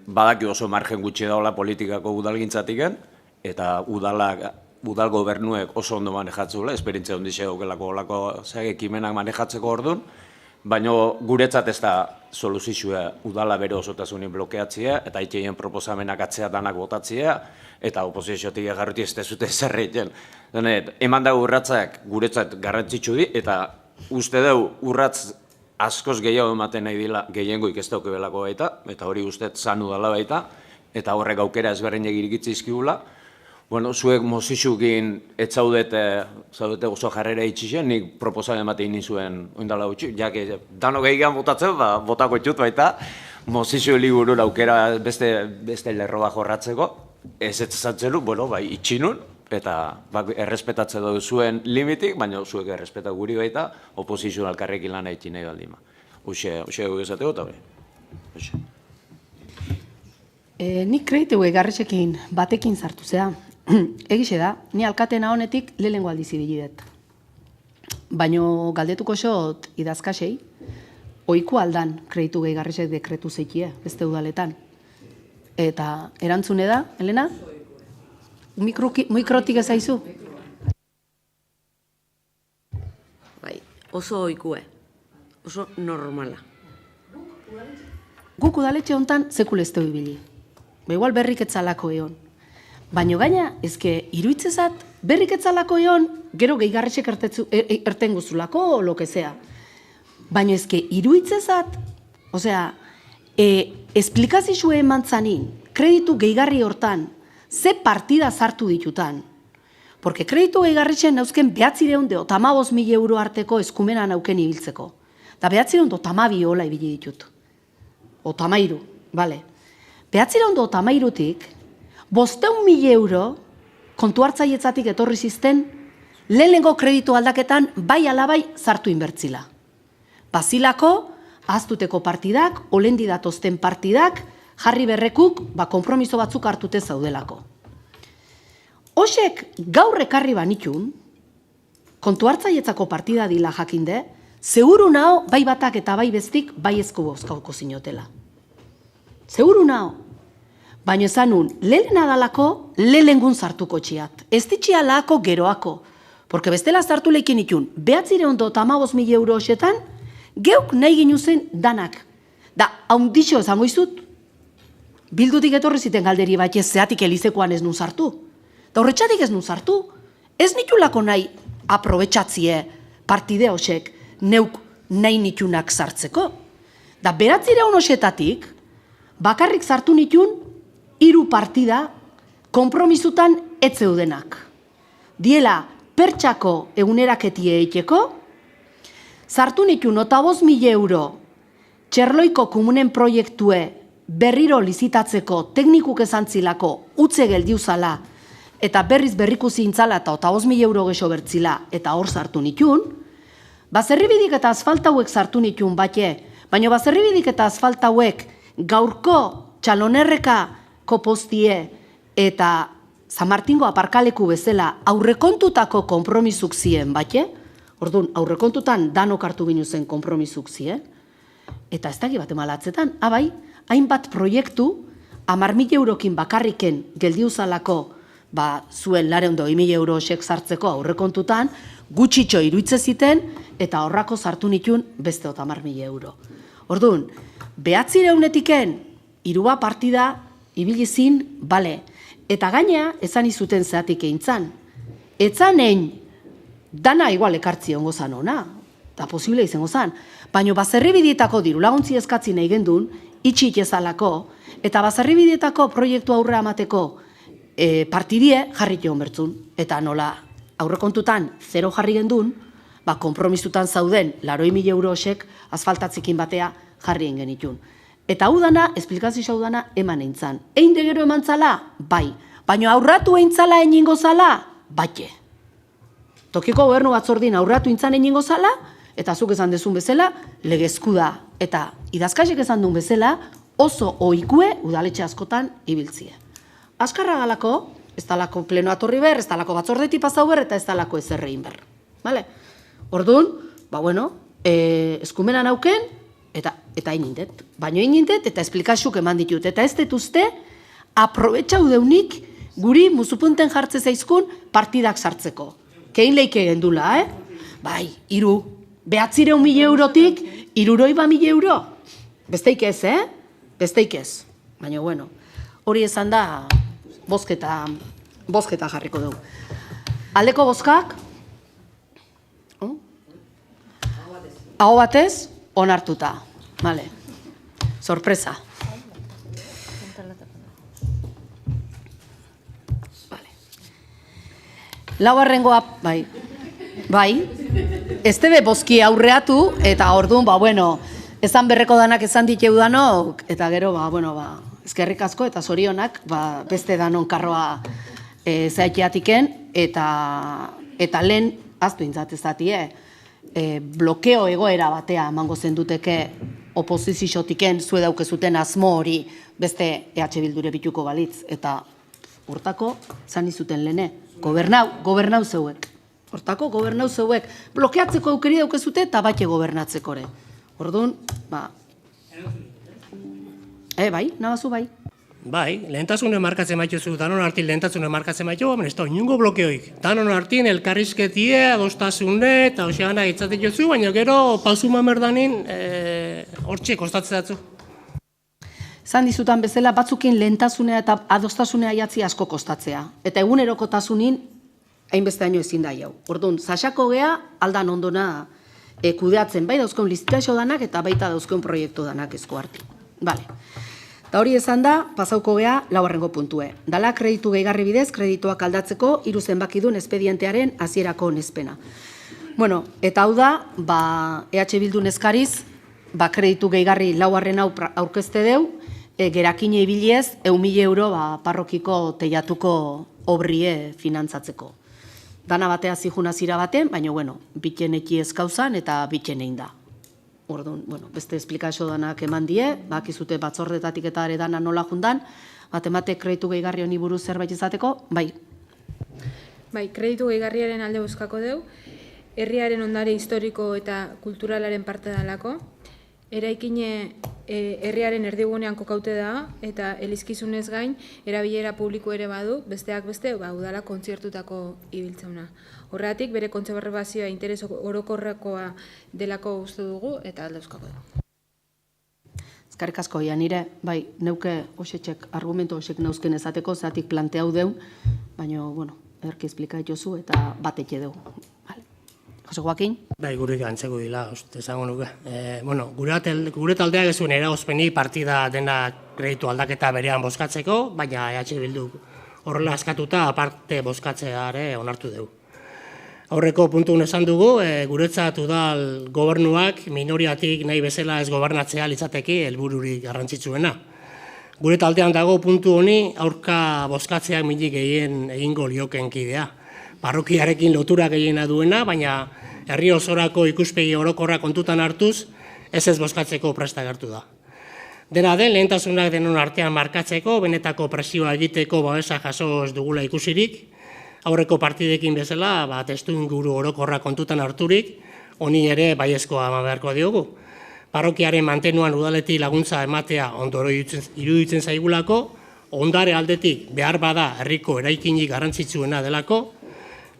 badaki oso margen gutxi daola politikako udalgintzatiken, eta udal gobernuek oso ondo manejatzula, esperientzia ondixe daukelako olako ekimenak manejatzeko orduan, baina guretzat ez da soluzizua udala bere osotasunin blokeatzea, eta itxeien proposamenak atzea danak botatzea, eta oposiziotik egarruti ez dezute zerreiten. Eman dago urratzak guretzat garrantzitsu di, eta uste dugu urratz askoz gehiago ematen nahi dila gehiengoik ez dauke belako baita, eta hori uste zan udala baita, eta horrek aukera ezberdin egirikitzi izkigula. Zuek mozixukin ez zaudete oso jarrera itxixen, nik proposamen ematen nizuen oindala gutxi, jake dano gehiagoan botatzen, botako itxut baita, mozixu liburun aukera beste lerroa jorratzeko, ez zatzelu, itxinun, eta errespetatze dugu zuen limitik, baina zuek errespeta guri baita, oposizioan alkarrekin lana itxin nahi baldima. Uxe egu esateko, eta bai. Nik kreditu egarretxekin batekin sartu zea. Egixe da, ni alkatena honetik lehengo aldiz ibilidet. Baino galdetuko xot idazkasei, oiku aldan kreditu gehigarretxek dekretu zeikie, beste udaletan. Eta erantzune da, Elena? Mikrotik ezaizu? Bai, oso oikue, oso normala. Guk udaletxe hontan sekulezteu ibili. Igual berrik etzalako egon. Baina gaina, ezke, iruitzezat, berrik etzalako egon, gero gehigarretxek erten guzulako, o lokezea. Baina ezke, iruitzezat, osea, esplikazizue eman zanin, kreditu gehigarri hortan, ze partida sartu ditutan. Porque kreditu gehigarretxen nauzken 950.000 euro arteko eskumena nauken ibiltzeko. Da 952 hola ibili ditut. 53, bale. 953-tik, 500.000 euro kontu hartzaietzatik etorri zizten lehenengo kreditu aldaketan bai alabai sartu inbertzila. Bazilako, ahaztuteko partidak, olendi datozten partidak, jarri berrekuk, konpromiso batzuk hartute zaudelako. Hoxek gaur ekarri banitun, kontu hartzaietzako partida dila jakinde, seguru nao bai batak eta bai bestik bai ezko bozkauko zinotela. Seguru nao. Baina zanun, lehen adalako, lehengun sartuko txiat. Ez ditxia lahako geroako. Porque bestela sartu leikin itun, 950.000 euro hoxetan, geuk nahi ginuzen danak. Da, haundixo ezango izut, bildutik etorri ziten galderi bat ez zeatik elizekoan ez nun sartu. Da horretxatik ez nun sartu. Ez nitulako nahi aprobetxatzie partide hoxek neuk nahi nitunak sartzeko. Da, 900 hoxetatik, bakarrik sartu nitun, 3 partida konpromisutan etzeudenak. Diela, pertsako eguneraketie eiteko, sartu nitun 5.000 euro txerloiko komunen proiektue berriro lizitatzeko teknikuk esantzilako utze geldiuzala eta berriz berrikusi intzala eta 5.000 euro gexo bertzila eta hor sartu nitun, baserribidik eta asfalta hauek sartu nitun bate, baina baserribidik eta asfalta hauek gaurko txalonerrekako postie eta San Martingo aparkaleku bezala aurrekontutako konpromisuk zien bate, orduan aurrekontutan danok hartu ginu zen konpromisuk zien, eta ez dagi bat emalatzetan, abai, hainbat proiektu 10.000 eurokin bakarriken geldiuzalako zuen 200.000 euro xek sartzeko aurrekontutan, gutxitxo iruitze ziten, eta horrako sartu nitun beste 10.000 euro. Orduan, 900-etiken irua partida ibilizin, bale, eta gaina esan izuten zeatik eintzan. Etzan egin, dana igual ekartzi ongo zan ona, eta posible izango zan, baina baserribidietako diru laguntzi eskatzi nahi gendun, itxik ezalako, eta baserribidietako proiektu aurre amateko partidie jarri joan bertzun. Eta nola aurrekontutan 0 jarri gendun, konpromisutan zauden 80.000 euro osek asfaltatzikin batea jarri genitun. Eta hau dana, esplikazio hau dana eman eintzan. Ein de gero eman zala? Bai. Baina aurratu eintzala eningo zala? Baite. Tokiko gobernu batzordin aurratu eintzan eningo zala, eta zuk esan dezun bezala, legezku da. Eta idazkasek esan duen bezala, oso ohikue udaletxe askotan ibiltzie. Azkarra galako, ez talako pleno atorri ber, ez talako batzordeti pasau ber, eta ez talako ezerrein ber. Orduan, eskumena nauken, eta inindet. Baina inindet, eta esplikazioak eman ditut. Eta ez detuzte, aprobetxau deunik guri musupunten jartze zaizkun partidak sartzeko. Kein leike gendula, Bai, 900.000 eurotik, 300.000 euro. Besteik ez, Besteik ez. Baina, hori esan da, bozketa jarriko dugu. Aldeko bozkak? Aho batez, onartuta. Vale. Sorpresa. Vale. Laugarrengoa, bai. Ez tebe bozki aurreatu, eta orduan, esan berreko danak esan diteu danok, eta gero, ezkerrik asko eta zorionak, beste danon karroa zaitiatiken, eta lehen, aztu intzatezatie, blokeo egoera batea emango zenduteke oposiziotiken zue daukezuten asmo hori beste EH Bildure bituko balitz, eta hortako zan izuten lehene, gobernau zeuek. Hortako gobernau zeuek, blokeatzeko aukeri daukezute eta bate gobernatzeko ere. Orduan, bai, nabazu bai. Bai, lehentasune markatzen baituzu, danon artin lehentasune markatzen baituzu, baina ez da inungo blokeoik. Danon artin elkarrizketie, adostasune, eta hoxeana itzatik jozu, baina gero pausuma merdanin hortxe kostatzen datzu. Zan dizutan bezala, batzukin lehentasunea eta adostasunea jatzi asko kostatzea. Eta egunerokotasunin, hainbeste haino ezin da jau. Orduan, zasako gea, aldan ondona kudeatzen, bai dauzkeun lizitazio danak eta baita dauzkeun proiektu danak esku harti. Bale. Eta hori esan da, pasauko gea, laugarrengo puntue. Dala kreditu gehigarri bidez, kredituak aldatzeko, 3 zenbakidun espedientearen hasierako nespena. Eta hau da, EH Bildun eskariz, kreditu gehigarri laugarren aurkezte deu, gerakine ibiliez, 1.000 euro parrokiko teiatuko obrie finantzatzeko. Dana batea zijuna zira baten, baina, biten eki ezkauzan eta biten egin da. Orduan, beste esplikazio danak eman die, bakizute batzordetatik eta ere dana nola jundan, emate kreditu gehigarri honi buruz zerbait izateko, bai. Bai, kreditu gehigarriaren alde bozkako deu, herriaren ondare historiko eta kulturalaren parte dalako, eraikine herriaren erdigunean kokaute da, eta elizkizunez gain, erabilera publiko ere badu, besteak beste, udala kontzertutako ibiltzauna. Horregatik, bere kontserbazioa interes orokorrekoa delako uste dugu, eta alde euskako dugu. Ezkarrik asko, nire, bai, neuke osetxek, argumento osek nauzken ezateko, zeatik planteau deun, baina, erki esplika dituzu eta bateke deu. Jose Joaquin? Bai, gure gantzeko dila, esango nuke. Gure taldeak ez zuen eragozpeni partida dena kreditu aldaketa berean bozkatzeko, baina EH Bildu horrela askatuta aparte bozkatzeare onartu dugu. Aurreko puntun esan dugu, guretzat udal gobernuak minoriatik nahi bezala ez gobernatzea litzateke helbururik garrantzitsuena. Gure taldean dago puntu honi aurka bozkatzeak minik gehien egingo lioken kidea. Parrokiarekin lotura gehiena duena, baina herri osorako ikuspegi orokorra kontutan hartuz, ez bozkatzeko prest agertu da. Dena den, lehentasunak denon artean markatzeko, benetako presioa egiteko babesa jaso ez dugula ikusirik, aurreko partidekin bezala, testu inguru orokorra kontutan harturik, honi ere baiezkoa eman beharko diogu. Parrokiaren mantenuan udaletik laguntza ematea ondoro iruditzen zaigulako, ondare aldetik behar bada herriko eraikinik garrantzitsuena delako,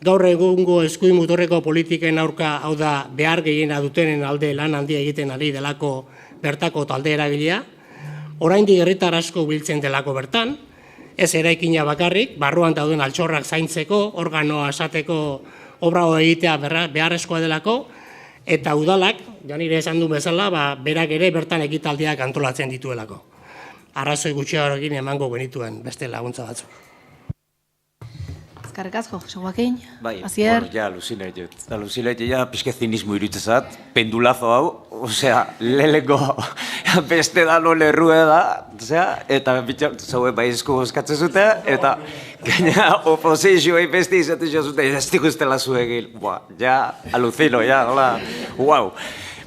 gaur egungo eskuin muturreko politiken aurka, hau da behar gehiena dutenen alde lan handia egiten ari delako bertako talde eragilea, oraindik herritar asko biltzen delako bertan, ez eraikina bakarrik, barruan dauden altxorrak zaintzeko, organoa esateko obra egitea beharrezkoa delako, eta udalak, janire esan du bezala, berak ere bertan ekitaldiak antolatzen dituelako. Arrazoi gutxiagorekin emango genituen beste laguntza batzuk. Eskerrik asko, Jose Joaquin, Bai, Asier. bueno, ja, aluzinaitu, ja, pixke zinismo irutzezat, pendulazo hau, osea, lehenko beste dano lerrue da, osea, eta zaue baizko bozkatzen zute, eta gaina oposizioa beste izaten zute, ez dikustela zuegin, ja, aluzino, ja, hola, guau.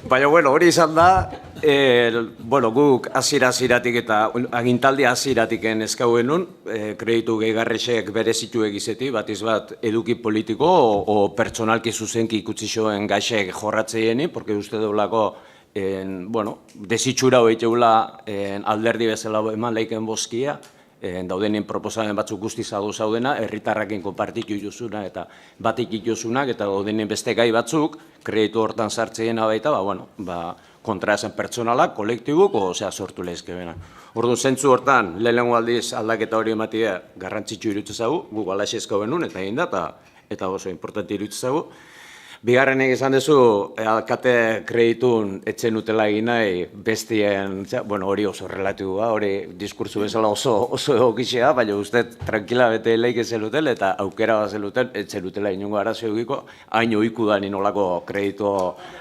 Baina, bueno, hori izan da, bueno, guk hasieratik eta agintaldi hasieratik eskauen nun, kreditu gehigarrexek berezitu egizeti, batiz bat eduki politiko o pertsonalki zuzenki ikutsixoen gaixek jorratzeieni, porque uste deulako, bueno, desitxura hoite eula alderdi bezala eman leiken bozkia, daudenin proposamen batzuk guztiz ados zaudena, herritarrakin konpartitu jozuna eta batik ituzunak, eta daudenin beste gai batzuk, kreditu hortan sartzeena baita, kontra esan pertsonalak, kolektibuk, osea, sortu lehizke bena. Orduan, zentzu hortan, lehenengo aldiz aldaketa hori ematea garrantzitsu irutzezagu, gu alaxezko benun, eta egin da, eta oso importanti irutzezagu. Bigarrenek esan duzu, alkate kreditun etzen utela egin nahi bestien, bueno, hori oso relatua, hori diskursu bezala oso egokixea, baina uste tranquila bete leik ezeluten eta aukera bat zeluten, etzelutela inongo arazio egiko, hain oiku da ninolako kreditu,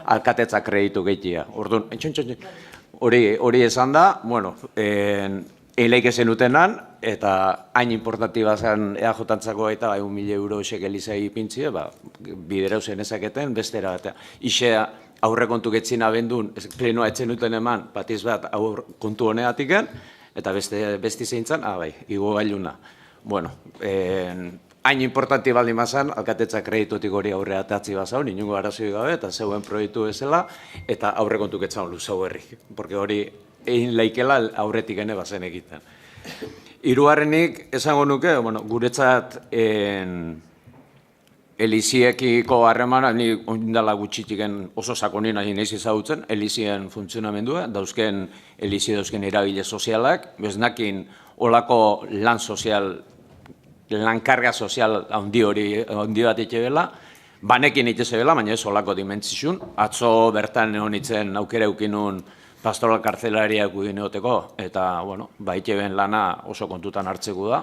alkatetza kreditu gehiagia. Orduan, hori esan da, bueno, eleik ezen utenan, eta hain importantiba zen EAJ-antzako eta 1.000 euro xekelizai pintzie, bidera usen ezaketen, bestera bat. Ixea aurrekontu getzina bendun, plenoa etzen duten eman, batiz bat kontu honeatiken, eta besti zeintzan, igo gailuna. Bueno, hain importanti baldin mazan, alkatetza kreditutik hori aurre atatzi bazaun, inungo arazoi gabe, eta zeuen proiektu bezala, eta aurrekontu getzan luzau herrik. Porque hori egin laikela aurretik ene bazen egiten. Hirugarrenik esango nuke, bueno, guretzat eliziekiko harremana, ni ondala gutxitiken oso sakonin nahi nahiz ezagutzen, elizien funtzionamendua, elizi dauzken erabile sozialak, beznakin olako lankarga sozial handi bat itxebela, banekin itxezebela, baina ez olako dimentsizun. Atzo bertan honitzen aukera eukinun pastoral kartzelariak udineoteko, eta, bueno, itxeben lana oso kontutan hartzeko da.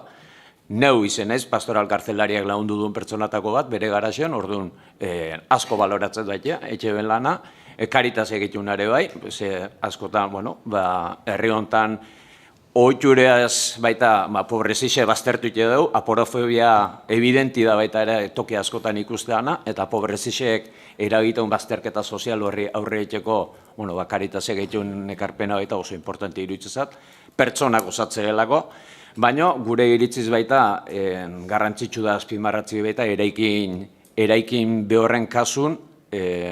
Neu izen ez, pastoral kartzelariak lagundu duen pertsonatako bat, bere garaxean, orduan asko baloratzen daitea, etxeben lana, Caritas egitunare bai, askotan, bueno, herri hontan oitureaz baita pobrezixe baztertuite dugu, aporofobia evidenti da baita ere toki askotan ikusteana, eta pobrezixek eragiteun bazterketa sozial horri aurre etxeko, bueno, Caritas egitun ekarpena baita oso importante iruditzezat, pertsonak osatzelako, baina gure iritziz baita garrantzitsu da azpimarratzi baita eraikin behorren kasun,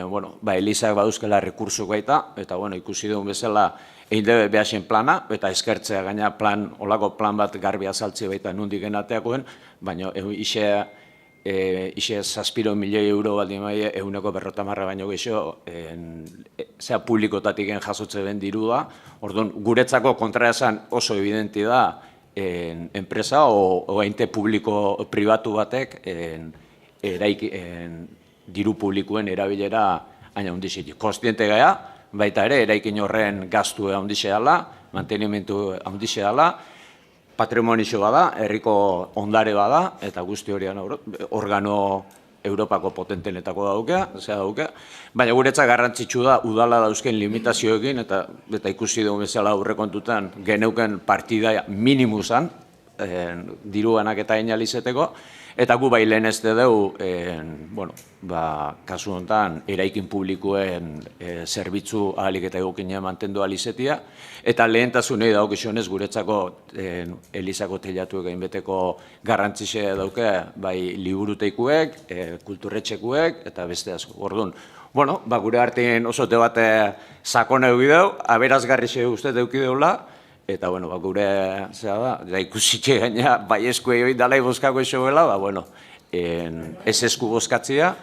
bueno, elizak baduzkela rekursuk baita, eta, bueno, ikusi duen bezala egin debe behasen plana, eta eskertzea gaina olako plan bat garbi azaltzi baita nundik genateakoen, baina ixe 6 milioi euro baldin maia, 150 baino gehiago, zea publikotatik jasotze ben diru da, orduan guretzako kontra esan oso evidenti da, enpresa o ente publiko pribatu batek diru publikoen erabilera aina hundizik. Konstiente gara, baita ere, eraikin horren gastu handizeala, mantenimentu handizeala, patrimonio bada, herriko ondare bada, eta guzti horian organo Europako potentenetako dauke, baina guretzat garrantzitsu da udala dauzken limitazioekin, eta ikusi dugu bezala aurrekontutan geneuken partida minimu zan, diru banaketa egin ahal izeteko, eta gu bai lehenezte dugu, kasu honetan, eraikin publikoen zerbitzu ahalik eta egokina mantendu ahal izetia, eta lehentasunei daukizionez guretzako Elizako teilatuek gainbeteko garrantzitxea dauke, bai liburuteikuek, kulturretxekuek, eta beste asko. Orduan, gure artean oso debate sakon eduki dugu, aberazgarri uste eduki deula, eta, gure, ikusitxe gaina, bai eskuei hori dalai bozkako esoela, ez esku bozkatzea,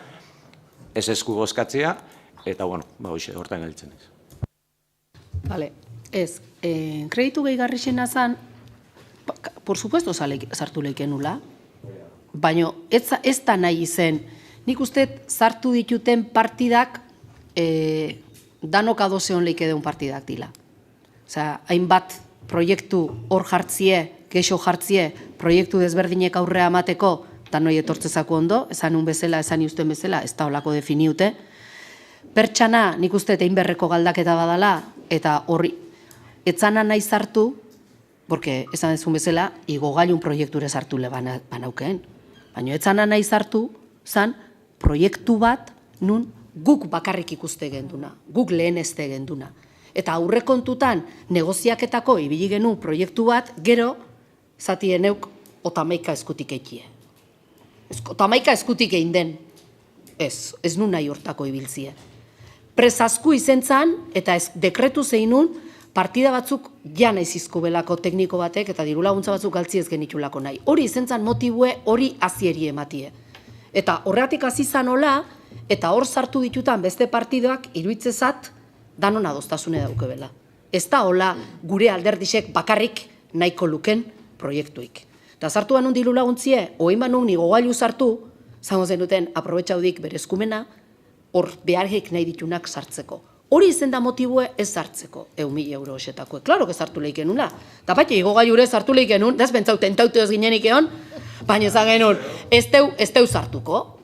eta, hoxe, hortan galitzen ez. Vale, ez, kreditu gehigarri xena zan, por supuesto sartu leiken nula, baina ez da nahi izen, nik uste sartu dituten partidak danok adoseon leike deun partidak dila. Osea, hainbat proiektu hor jartzie, geixo jartzie, proiektu desberdinek aurrea amateko, eta noi etortzezako ondo, esan un bezala, esan iusten bezala, ez da holako definiute. Pertsana, nik uste egin berreko galdaketa badala, eta horri, etzana nahi sartu, porque esan dezun bezala, igogailun proiekture sartu le banaukeen. Baina etzana nahi sartu, zan, proiektu bat, nun guk bakarrik ikuste genduna, guk lehenezte genduna. Eta aurrekontutan negoziaketako ibili genuen proiektu bat, gero, zatien euk, otamaika eskutik eikie. Otamaika eskutik egin den, ez nun nahi hortako ibiltzie. Presazku izen zan, eta dekretu zeinun, partida batzuk ja nahi zizko belako tekniko batek, eta diru laguntza batzuk galtzi ez genitulako nahi. Hori izen zan motibue, hori azieri ematie. Eta horreatik azizan hola, eta hor sartu ditutan beste partidoak iruitzezat, danon adostasune dauke bela. Ez da hola gure alderdixek bakarrik nahiko luken proiektuik. Eta sartu banun diru laguntzie, oin banun igogailu sartu, zango zenuten aprobetxaudik bere eskumena, hor beharrik nahi ditunak sartzeko. Hori izen da motibue ez sartzeko, 1.000 euro osetakoe. Klaro que sartu leiken nula. Eta baina igogailure sartu leiken nun, ez bentsau tentaute ez ginenik egon, baina ezan genuen, ez teu sartuko.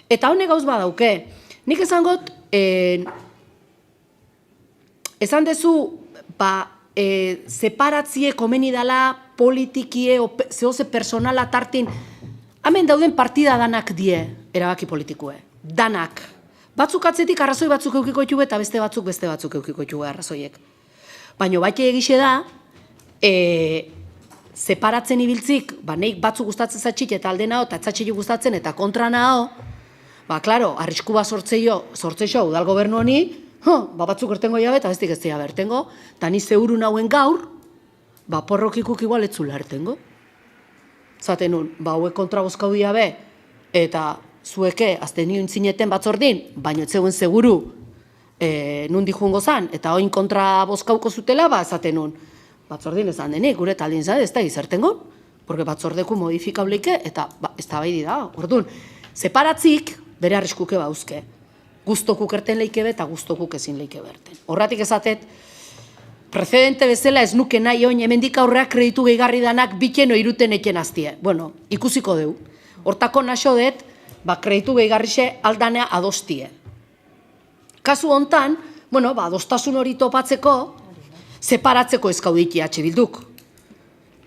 Eta honek gauz badauke, nik esangot, esan dezu, separatzie komeni dala politikie, zehoze personala tartin, hemen dauden partida danak die, erabaki politikue, danak. Batzuk atzetik arrazoi batzuk eukiko itube eta beste batzuk eukiko itube arrazoiek. Baina baite egixe da, separatzen ibiltzik, neik batzuk gustatzen zatxik eta alde nao, eta etzatxik gustatzen eta kontra nao, klaro, arrisku bat sortzeio udal gobernu honi, batzuk ertengo jabe eta bestik ez dira bertengo, eta ni zeuru nauen gaur, porrokikuk igual etzula ertengo. Zaten nun, hauek kontra bozkau diabe, eta zueke, azte nion zineten batzordin, baino etzeuen seguru nundi joango zan, eta oin kontra bozkauko zutela, zaten nun, batzordin ezan denik, gure taldin zade, ez da izertengo, porque batzordeku modifikauleike, eta ez da bai da. Orduan, separatzik, bere arriskuke bauzke. Guztokuk erten leike be eta guztokuk ezin leike berten. Horratik ezatet, precedente bezala ez nuke nahi oin hemendik aurreak kreditu gehigarri danak biken oiruten eken aztie. Bueno, ikusiko deu. Hortako naso dut, kreditu gehigarrixe aldanea adostie. Kasu hontan, adostasun hori topatzeko, separatzeko ezkaudiki Bilduk.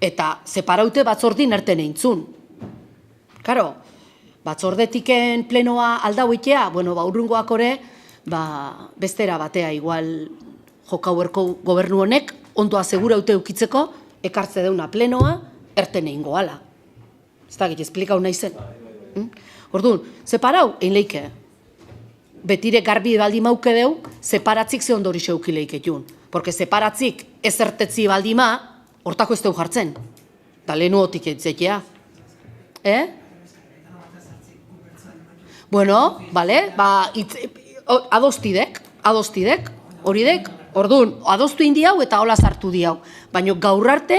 Eta separaute batzordin erten eintzun. Karo, batzordetiken plenoa aldauitea, urrungoak ore, bestera batea igual jokauerko gobernu honek, ondo asegura ute eukitzeko, ekartze deuna plenoa, erten egin goala. Ez da, esplikau nahi zen. Orduan, separau, egin leike. Betire garbi baldi mauke deu, separatzik ze ondori xeuki leike jun. Porque separatzik ezertetzi baldima, hortako ez deu jartzen. Da lehenu otik etzekia. Bueno, bale, adostidek, horidek, orduan, adostu indi hau eta hola sartu di hau. Baina gaur arte,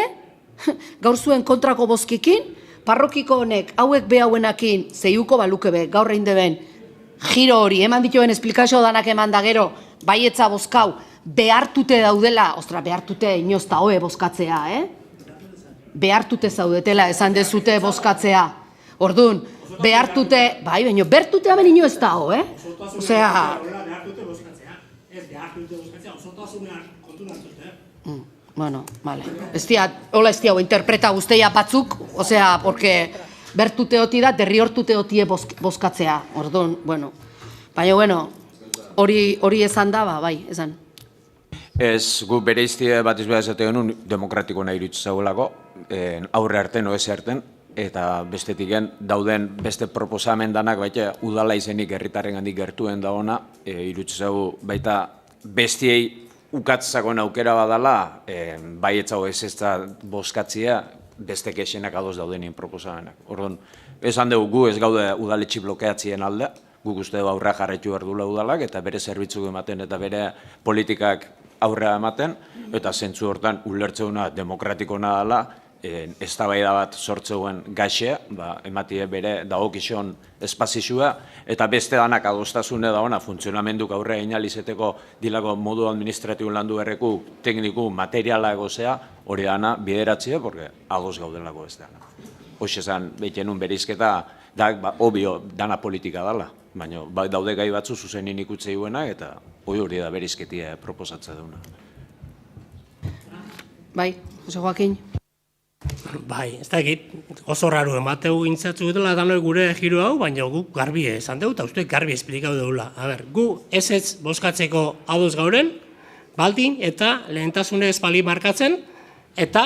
gaur zuen kontrako bozkikin, parrokiko honek hauek behauenakin zeiuko baluke be, gaur egin deben, giro hori, eman dituen esplikazio danak eman da gero, baietza bozkau, behartute daudela, behartute inozta hoe bozkatzea, behartute zaudetela esan dezute bozkatzea. Orduan, behartute, bai, baina bertute hamen ino ez dago, Osea... Bueno, vale. Hola ez diago, interpreta guztia batzuk, osea, porque bertute hoti da, derriortute hotie bozkatzea, orduan, bueno. Baina, bueno, hori esan da, bai, esan. Ez, gu bere iztie bat izbera esate honun demokratiko nahi irutsu zagoelako, aurre arten, oez arten, eta bestetik dauden beste proposamen danak baita udala izenik herritarren handik gertuen da ona, irutsu zago baita bestiei ukatzakoen aukera badala, bai etzago ez da bozkatzia beste kexenak adoz daudenien proposamenak. Orduan, esan dugu gu ez gaude udaletxi blokeatzien alde, guk uste dugu aurrea jarretu behar dula udalak, eta bere zerbitzuk ematen, eta bere politikak aurrea ematen, eta zentzu hortan ulertzeuna demokratikona dela, eztabaida bat sortzeuen gaxea, ematie bere dagokizun espazizua, eta beste danak adostasune da ona funtzionamenduk aurrea inalizeteko dilako modu administratibo landu berreku tekniku materiala egozea, hori dana bideratzea, porque ados gaudelako ez dana. Hoxe esan, behitenun berizketa, obio dana politika dela, baina daude gai batzu zuzenin ikutzei duena, eta hori da berizketia proposatza duna. Bai, Jose Joaquin. Bai, ez da egit, oso raru emateu gintzatzu dutela danoi gure giro hau, baina gu garbi esan dugu, eta uste garbi esplikau dugula. A ber, gu ez bozkatzeko adoz gauren, baldin eta lehentasune espali markatzen, eta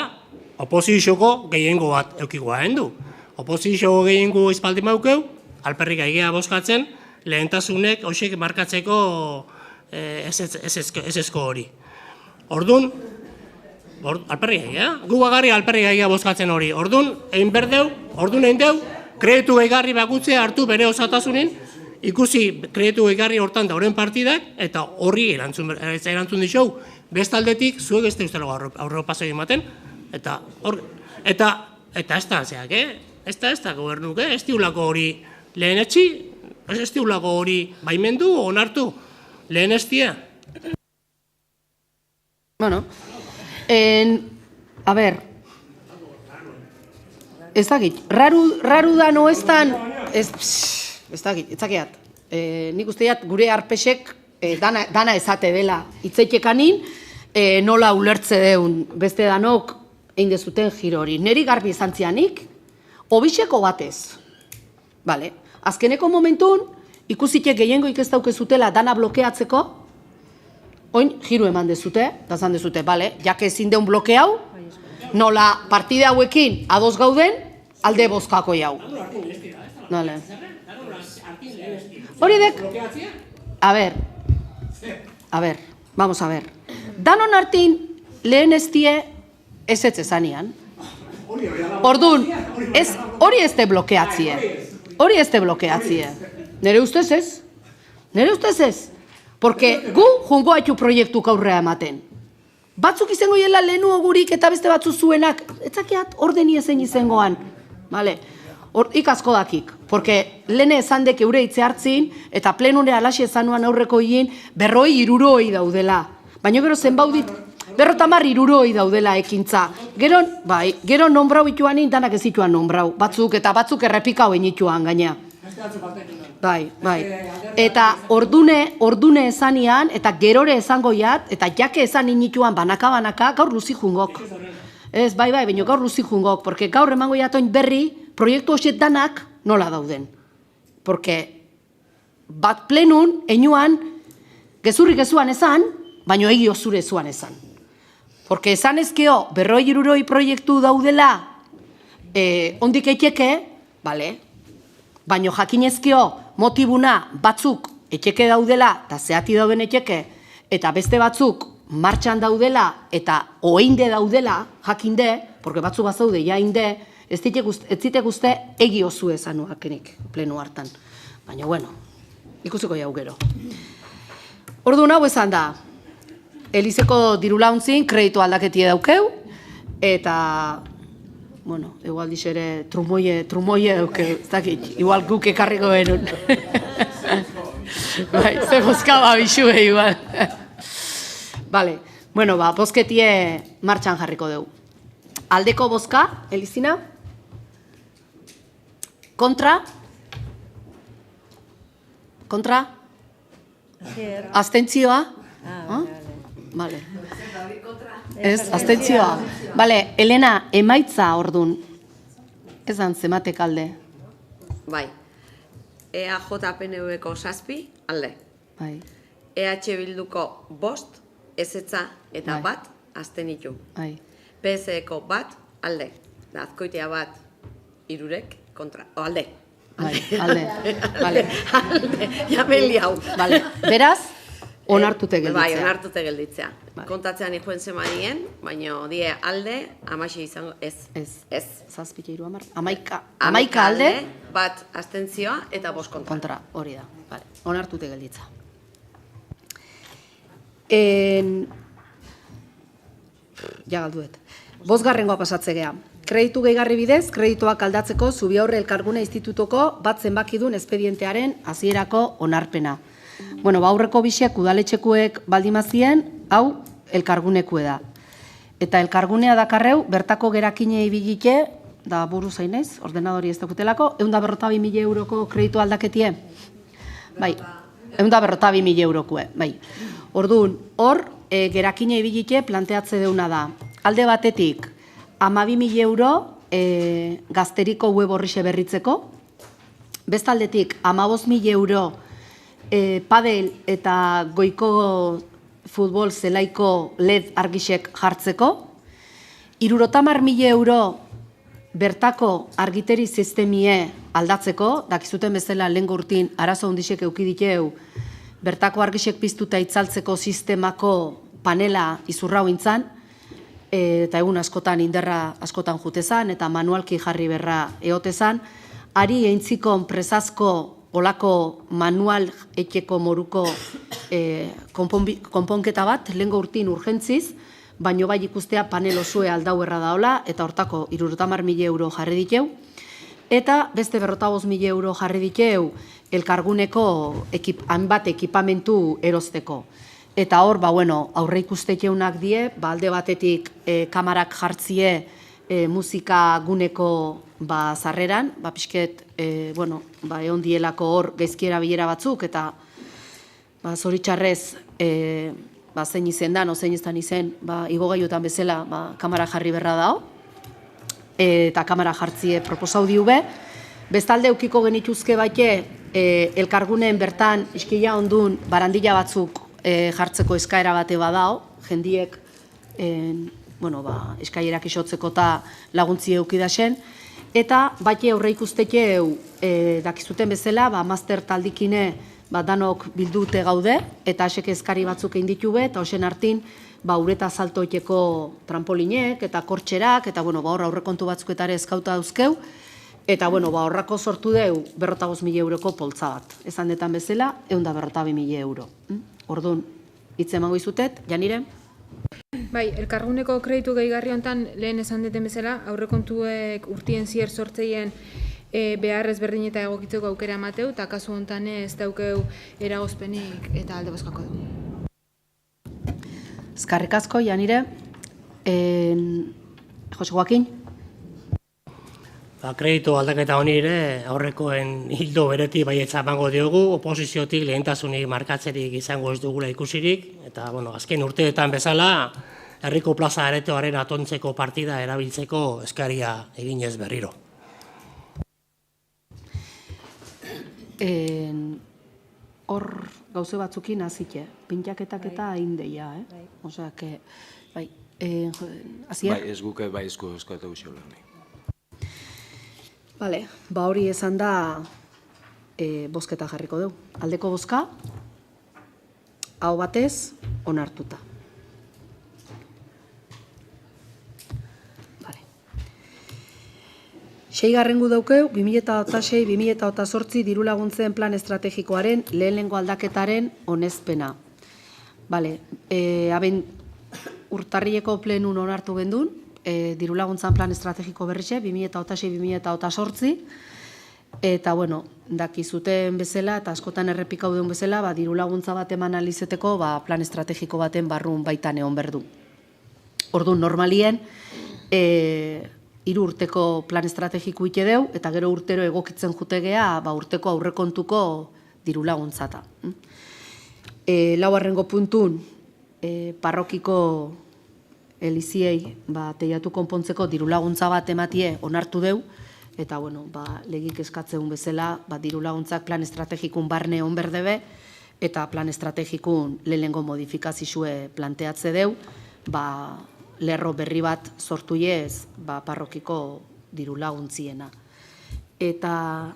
oposizioko gehiengo bat eukikoa du. Oposizioko gehiengo espaldi maukeu, alperrik aigea bozkatzen, lehentasunek hoxek markatzeko ezezko hori. Orduan, alperrik aigea, gu bagarri alperrik aigea bozkatzen hori. Orduan, egin deu, kreditu gehigarri bakutzea hartu bere osatasunin, ikusi kreditu gehigarri hortan dauren partidak, eta horri erantzun dixou, bestaldetik, zuek ez da ustelago aurreo pasoi ematen, eta ez da, zeak, ez da gobernuk, ez diulako hori lehenetxi, ez diulako hori baimendu, onartu, lehenestia. Bueno, a ber, ez dakit, raru da noestan, ez dakit, ez dakiat, nik usteat gure arpesek dana ezate dela itzaitekanin, nola ulertze deun beste danok egin dezuten giro hori. Neri garbi izan zianik, obixeko batez. Bale, azkeneko momentun, ikusitek gehiengoik ez daukezutela dana blokeatzeko, oin giro eman dezute, eta zan dezute, bale, jake ezin deun blokeau, nola partide hauekin ados gauden, alde bozkako jau. Dale. Hori dek, a ver, vamos a ver. Danon hartin lehen estie ez ezanian. Orduan, hori ez de blokeatzie. Hori ez de blokeatzie. Nere ustez ez? Nere ustez ez? Porque gu jungo haitu proiektuk aurrea ematen. Batzuk izango jela lehenu ogurik eta beste batzu zuenak, etzakiat ordeni ezen izangoan. Vale. Ikasko dakik, porque lehene esan dek eure hitze hartzin, eta plenune alaxe ezanuan aurreko hien, 200-300 daudela. Baina gero zenbaudit, 250 daudela ekintza. Gero nombrau ituan danak ez ituan nombrau. Batzuk errepikau inituan gaina. Bai. Eta ordune esanian, eta gerore esango jat, eta jake esan inituan banaka, gaur luzi jungok. Ez, bai, baina gaur luzi jungok, porque gaur emango jatoin berri, proiektu hoxet danak nola dauden. Porque bat plenun, enuan, gezurrik ezuan esan, baino egio zure ezuan esan. Porque esan ezkeo, 200 proiektu daudela, ondik eiteke, bale, baino jakinezkeo motibuna batzuk etxeke daudela, eta zehati dauden etxeke, eta beste batzuk martxan daudela, eta oeinde daudela, jakinde, porque batzuk bazaude jainde, ez zitek uste egio zu esanuakenik plenu hartan. Baina, bueno, ikusiko jau gero. Orduan hau esan da, Elizeko dirulauntzin kreditu aldaketie daukeu, eta, bueno, igual dixere trumoie daukeu, ez dakit, igual guk ekarriko benun. Bai, ze bozkaba bixue, igual. Vale, bueno, bozketie martxan jarriko dugu. Aldeko bozka, Elizina? Kontra? Kontra? Abstentzioa? Vale. Ez, abstentzioa. Vale, Elena, emaitza ordun. Ez antzemateko alde. Bai. EAJ-PNV-ko 7 alde. Bai. EH Bilduko 5 ezetza eta Bai. 1 abstenitu. Bai. PSeko 1 alde. Da Azkoitia 1 irurek kontra. O alde. Bai, alde. Vale. Alde. Jameli hau. Vale. Beraz, onartute gelditzea. Bai, onartute gelditzea. Kontatzean ikuen zemadien, baina die alde, 16 izango, ez. Ez. Zazpik eiru amar. Amaika alde. 1 abstentzioa eta 5 kontra. Kontra, hori da. Vale. Onartute gelditza. Ja galduet. 5. pasatze gea. Kreditu gehigarri bidez, kredituak aldatzeko Zubiaurre Elkargune Institutuko bat zenbakidun espedientearen hasierako onarpena. Bueno, aurreko bisek udaletxekuek baldimazien, hau elkargunekue da. Eta elkargunea dakarreu, bertako gerakinei bilike, da buru zain naiz, ordenadori ez dakutelako, 142.000 euroko kreditu aldaketie. Bai, 142.000 eurokue, bai. Orduan, hor, gerakinei bilike planteatze deuna da. Alde batetik, 12.000 euro gazteriko web horrixe berritzeko, bestaldetik, 15.000 euro padel eta goiko futbol zelaiko LED argisek jartzeko, 70.000 euro bertako argiteri sistemie aldatzeko, dakizuten bezala lehen urtin arazo handixek eukidikeu, bertako argisek piztuta itzaltzeko sistemako panela izurrau intzan, eta egun askotan inderra askotan jutezan, eta manualki jarri berra eotezan, ari eintzikon presazko olako manual etxeko moruko konponketa bat, lehengo urtin urgentziz, baino bai ikustea panel osue aldau erra daola, eta hortako 70.000 euro jarri diteu, eta beste 45.000 euro jarri diteu elkarguneko hainbat ekipamentu erosteko. Eta hor, aurre ikustekeunak die, alde batetik kamarak jartzie musika guneko zarreran, pixket, egon dielako hor gaizkiera bilera batzuk, eta zoritxarrez, zein izen da, zein ez dan izen, igogaiotan bezala kamara jarri berra dao, eta kamara jartzie proposau diube. Bestalde eukiko genituzke baite, elkarguneen bertan iskila ondun barandila batzuk jartzeko eskaera bate badao, jendiek eskailerak isotzeko eta laguntzi eukidasen, eta baite aurre ikusteke dakizuten bezala, master taldikine danok bildute gaude, eta esek eskari batzuk egin ditube, eta hoxen hartin ureta saltoiteko trampolinek, eta kortxerak, eta hor aurrekontu batzuketare eskauta dauzkeu, eta horrako sortu deu 45.000 euroko poltza bat. Esan detan bezala, 142.000 euro. Orduan, hitz emango izutet, Janire? Bai, elkarguneko kreditu gehigarri honetan lehen esan deten bezala, aurrekontuek urtien zier sortzeien behar ezberdin eta egokitzeko aukera emateu, eta kasu honetan ez daukeu eragozpenik eta alde bozkako dugu. Eskerrik asko, Janire. Jose Joaquin? Kreditu aldaketa honi ere aurrekoen hildo bereti baietza emango diogu, oposiziotik lehentasunik markatzerik izango ez dugula ikusirik, eta azken urteetan bezala, herriko plaza aretoaren atontzeko partida erabiltzeko eskaria eginez berriro. Hor gauze batzukin hazite, pintaketak eta indeia, Osea, bai, Asier? Bai, ez guke bai esku euskatu usiola. Bale, hori esan da bozketa jarriko dugu. Aldeko bozka, hau batez, onartuta. Bale. 6. daukeu, 2006-2008 diru laguntzen plan estrategikoaren lehenengo aldaketaren onespena. Bale, urtarrileko plenun onartu gendun, diru laguntzan plan estrategiko berrixe, 2006-2008, eta, dakizuten bezala, eta askotan errepikau duen bezala, diru laguntza bat eman alizeteko, plan estrategiko baten barrun baitan egon berdu. Orduan, normalien, 3 urteko plan estrategiko ite deu, eta gero urtero egokitzen jutegea urteko aurrekontuko diru laguntzata. Laugarrengo puntun, parrokiko eliziei teiatu konpontzeko diru laguntza bat ematie onartu deu, eta legik eskatzeun bezala diru laguntzak plan estrategikun barne on berdebe, eta plan estrategikun lehenengo modifikazizue planteatze deu, lerro berri bat sortu ez parrokiko diru laguntziena. Eta,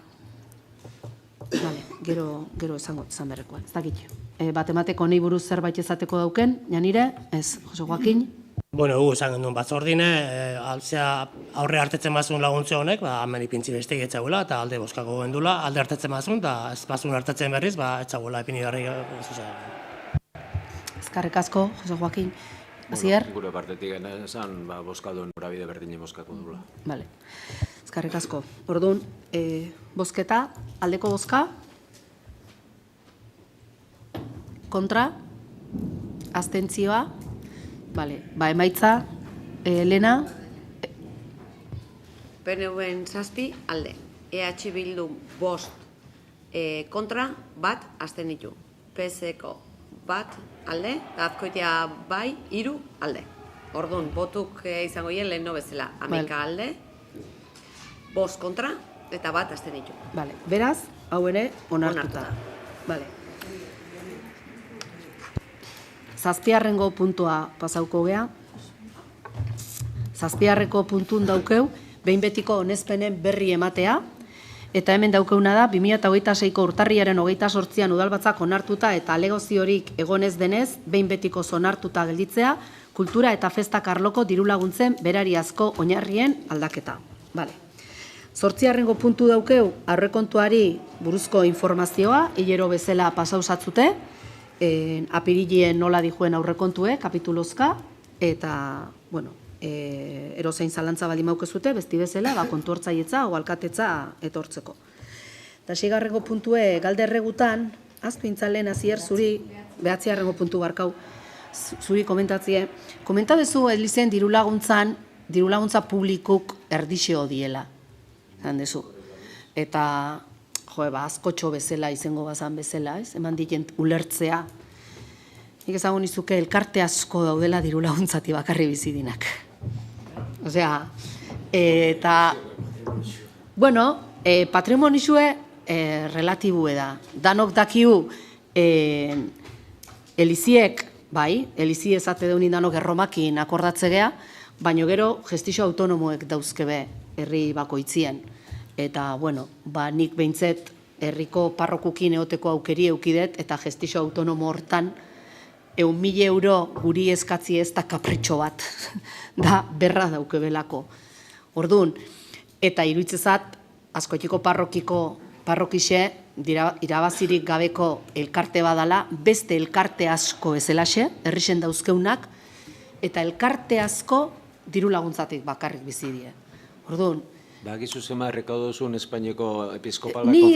gero esan berrekoa, ez dakit. Bat emateko nahi buruz zerbait ezateko dauken, janire, ez, Jose Joakin? Esan genduen batzordine, altzea aurre hartetzen bazun laguntze honek, hemen ipintzi beste etzagula, eta alde boskako gendula, alde hartetzen bazun, eta ez bazun hartetzen berriz, etzagula ipini garri zuzen. Ezkarrik asko, Jose Joakin. Azier? Gure partetik esan, boskaduen norabide berdine boskako dula. Bale, ezkarrik asko. Orduan, bosketa, aldeko boska? Kontra? Abstentzioa? Bale, emaitza, Elena? PNV-en 7 alde. EH Bildu 5 kontra, 1 abstenitu. PSeko 1 alde, eta Azkoitia 3 alde. Orduan, botuk izango hien leheno bezala. 11 alde, 5 kontra, eta 1 abstenitu. Bale, beraz, hau ere onartuta. Bale. 7. puntua pasauko gea. 7. puntun daukeu, behin betiko onespenen berri ematea, eta hemen daukeuna da, 2026ko urtarriaren 28an udalbatzak onartuta eta alegoziorik egonez denez, behin betiko onartuta gelditzea, kultura eta festak arloko diru laguntzen berariazko oinarrien aldaketa. Bale. 8. puntu daukeu, aurrekontuari buruzko informazioa, hilero bezala pasausatzute, apirilien nola dijuen aurrekontue, kapitulozka, eta, erozein zalantza bali maukezute, besti bezala, kontu hortzaietza o alkatetza etortzeko. Eta 6. puntue, galderregutan, aztu intzalen Azier zuri, 9. puntu barkau, zuri komentatzie, komentabezu elizen diru laguntza publikuk erdixeo diela, handezu. Eta, askotxo bezala, izango bazan bezala, eman diken ulertzea. Nik ezagun izuke elkarte asko daudela diru laguntzati bakarri bizidinak. Osea, eta, patrimonizue relatibue da. Danok dakiu eliziek, elizi ezate deunin danok erromakin akordatzegea, baino gero gestizio autonomoek dauzkebe herri bakoitzien. Eta, nik behintzet herriko parrokukin eoteko aukeri eukidet, eta gestizio autonomo hortan 1.000 euro guri eskatzi ez da kapritxo bat, da berra daukebelako. Orduan, eta iruitzezat, Azkoitiko parrokixe, irabazirik gabeko elkarte badala, beste elkarte asko ezelaxe, herrixen dauzkeunak, eta elkarte asko diru laguntzatik bakarrik bizidie. Orduan, Bakizu zema errekaudozun Espainiako episkopala Ni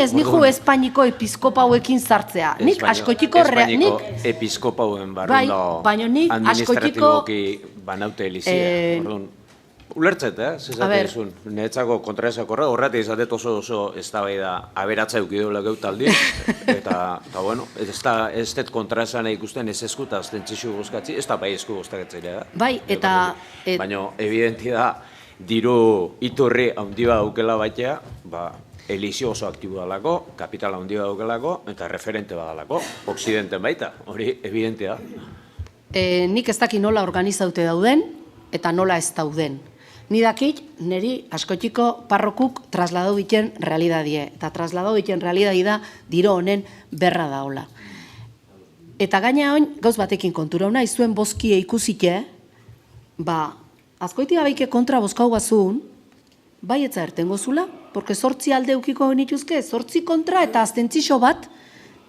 ez nihu Espainiko episkopauekin sartzea. Nik Azkoitiko episkopauen barrundo administratiboki banaute elizia. Ulertzet, zezate izun, netzako kontraesako horretik izatet oso eztabaida aberatza eukidola geutaldi, eta ez det kontraesan ikusten ez eskuta aztentzixu guzkatzi, ez da bai esku guztaketzailea da. Bai, eta... Baina, evidenti da, diru iturri handiba daukela baitea, elizio oso aktibo dalako, kapitala handiba daukelako, eta referente badalako, oksidenten baita, hori evidenti da. Nik ez daki nola organizaute dauden, eta nola ez dauden. Ni dakit, niri Azkoitiko parrokuk trasladau biten realidadie. Eta trasladau biten realidadi da, diro honen berra daola. Eta gaina hon, gauz batekin kontura hona, izuen boskie ikusike, Azkoitia baike kontra boskau bazun, bai etza ertengo zula, porque 8 alde eukiko genituzke, 8 kontra eta aztentzixo bat,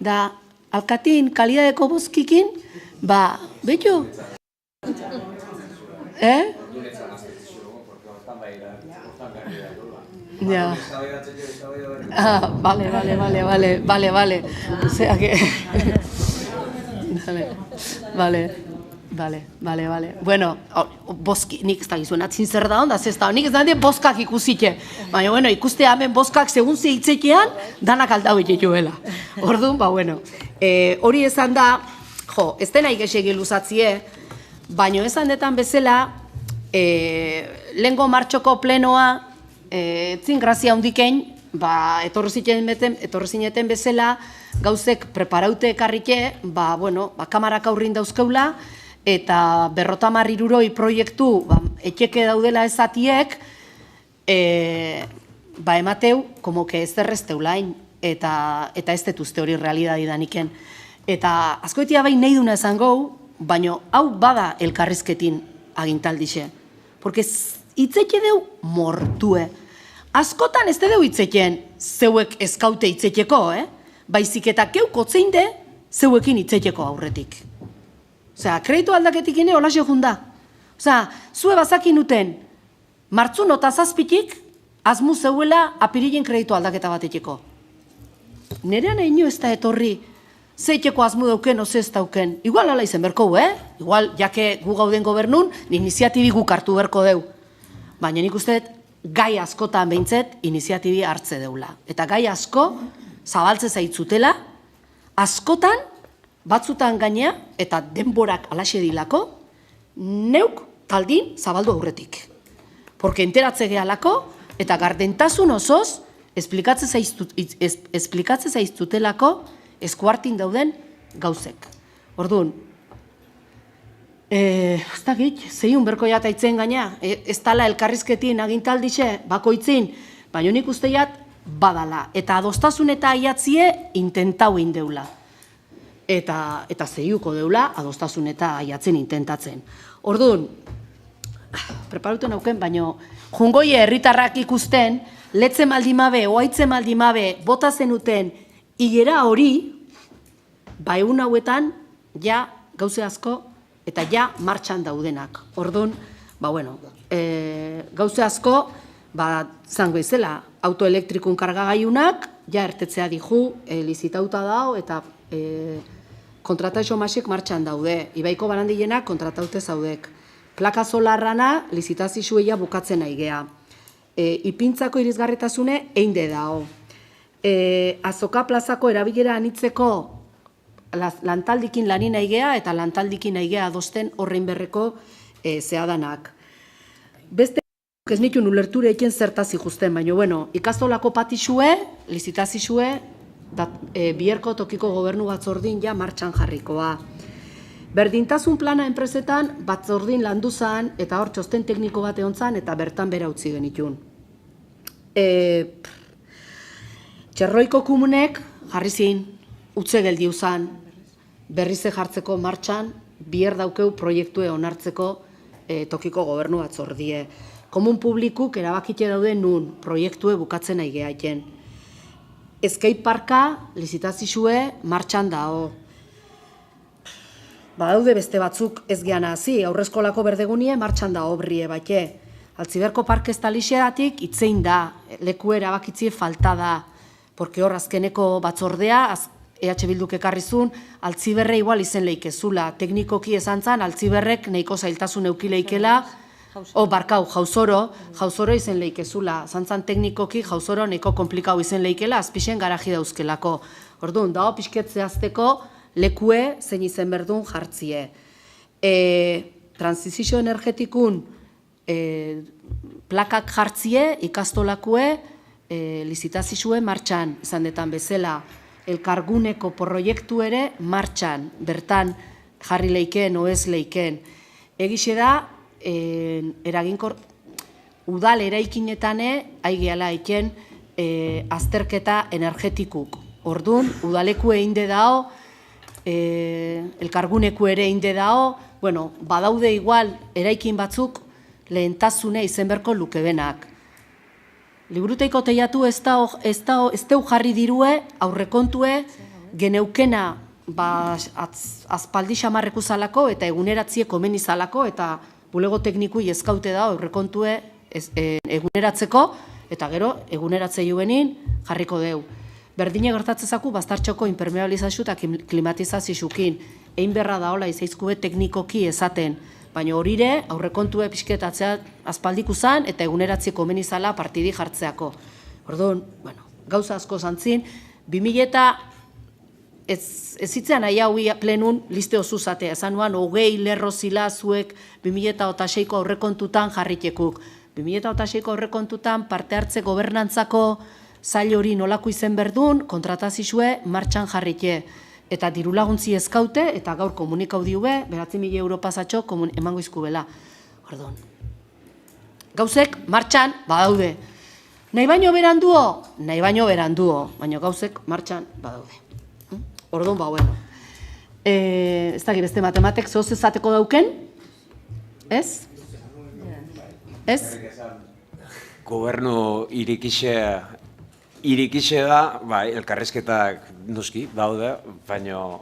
da alkatin kalidadeko boskikin, betu? Ja. Vale. Osea que... Vale. Bale. Bueno, nik ez da gizuen atzin zer da onda, ez da, nik ez da boskak ikusike. Baina, bueno, ikuste hemen boskak segun ze hitzekean, danak aldau joela. Orduan, bueno, hori esan da, ez dena ikesegi luzatzie, baina esan detan bezala, lehengo martxoko plenoa, etzin grazia hundikein, etorri zineten bezala, gauzek preparaute ekarrike, kamarak aurrin dauzkeula, eta 50 proiektu etxeke daudela ezatiek, emateu, como que ez derrezteulain, eta ez detuzte hori realidadi daniken. Eta askoitia behin nahi duna esan gau, baina hau bada elkarrizketin agintaldixe. Porque itzeke deu mortue. Askotan ez deu itzeken zeuek eskaute itzekeko, baizik eta keukotzein de zeuekin itzekeko aurretik. Osea, kreditu aldaketik ine hola junda. Osea, zue bazakin duten martzun eta zazpitik azmu zeuela apirilien kreditu aldaketa bateteko. Nerean egin ez da etorri zeiteko azmu dauken, oze ez dauken. Igual ala izen berko, Igual, jake gu gauden gobernun, iniziatibi guk hartu berko deu. Baina nik uste gai askotan behintzet iniziatibi hartze deula. Eta gai asko zabaltze zaitzutela, askotan, batzutan gainea, eta denborak alaxe dilako, neuk taldin zabaldu aurretik. Porque enteratze gehalako, eta gardentasun osoz, esplikatze zaiztutelako eskuartin dauden gauzek. Orduan, ez da git, zeiun berko jataitzen gaina, ez tala elkarrizketin agintaldixe, bakoitzin, baina nik usteiat badala. Eta adostasun eta aiatzie intentau indeula. Eta zeiuko deula adostasun eta aiatzen intentatzen. Orduan, preparuten auken, baina jungoie herritarrak ikusten, letzen maldimabe, oaitzen maldimabe, bota zenuten, hilera hori, egun hauetan, ja gauze asko, eta ja martxan daudenak. Orduan, gauze asko, zango izela, autoelektrikun kargagaiunak, ja ertetzea dihu, lizitauta dao, eta kontratazio masik martxan daude. Ibaiko barandienak kontrataute zaudek. Plaka solarrana, lizitazioa bukatzen aigea. Ipintzako irizgarritasune einde dao. Azoka plazako erabilera anitzeko lantaldikin lanin aigea eta lantaldikin aigea adosten horrein berreko zehadanak. Beste ez nituen ulerture eken zertazi justen, baina, ikastolako patixue, lizitazioe, bierko tokiko gobernu batzordin ja martxan jarrikoa. Berdintasun plana enpresetan batzordin landu zan eta hor txosten tekniko bat egon zan eta bertan bera utzi genitun. Txerroiko komunek jarri zin, utze geldi uzan, berrize jartzeko martxan, bier daukeu proiektue onartzeko tokiko gobernu batzordie. Komun publikuk erabakite daude nun proiektue bukatzen aigeaiten. Eskei parka, lizitazioe, martxan dao. Badaude beste batzuk ez gehan hazi, aurrezkolako berdegunie martxan da obrie baite. Altziberko parke ez talixeratik itzein da, leku erabakitzie falta da. Porque hor azkeneko batzordea, EH Bilduk ekarrizun, altziberre igual izen leikezula. Teknikoki esan zan, altziberrek nahiko zailtasun eukileikela, jauzoro izen leikezula. Zantzan teknikoki jauzoro nahiko komplikau izen leikela, azpixen garaji dauzkelako. Orduan, dao pixketze azteko, lekue zein izen berdun jartzie. Transizio energetikun plakak jartzie, ikastolakue, lizitazioe martxan, izan detan bezala, elkarguneko proiektu ere martxan, bertan jarri leiken, oez leiken. Egixe da, eraginkor, udal eraikinetane, aigeala eiken, azterketa energetikuk. Orduan, udaleku einde dao, elkarguneku ere einde dao, badaude igual eraikin batzuk lehentasune izenberko lukebenak. Liburuteiko teiatu ez deu jarri dirue, aurrekontue, geneukena azpaldi xamarreku zalako eta eguneratzie komeni zalako eta bulego teknikui eskaute da aurrekontue eguneratzeko eta gero eguneratze juenin jarriko deu. Berdine gertatzezaku bastartxoko impermeabilizazio eta klimatizazioekin. egin berra daola izaizkue teknikoki esaten, baina horire aurrekontue pixketatzea azpaldiku zan eta eguneratzeko menizala partidi jartzeako. Orduan, bueno, gauza asko zantzin, 2000 eta ez zitzean nahi hau plenun liste osuzatea, esan nuan, 20 lerro zila zuek 2006ko aurrekontutan jarritekuk. 2006ko aurrekontutan parte hartze gobernantzako zail hori nolako izen berdun, kontratazizue martxan jarrike. Eta diru laguntzi ezkaute, eta gaur komunikau diube, 9.000 euro pasatxo emango izkubela. Orduan, gauzek martxan badaude. Nahi baino beranduo? Nahi baino beranduo, baina gauzek martxan badaude. Orduan, bueno. Ez da beste matematek zoz ezateko dauken? Ez? Ez? Gobernu irikixe da, bai, elkarrezketak noski, daude, baina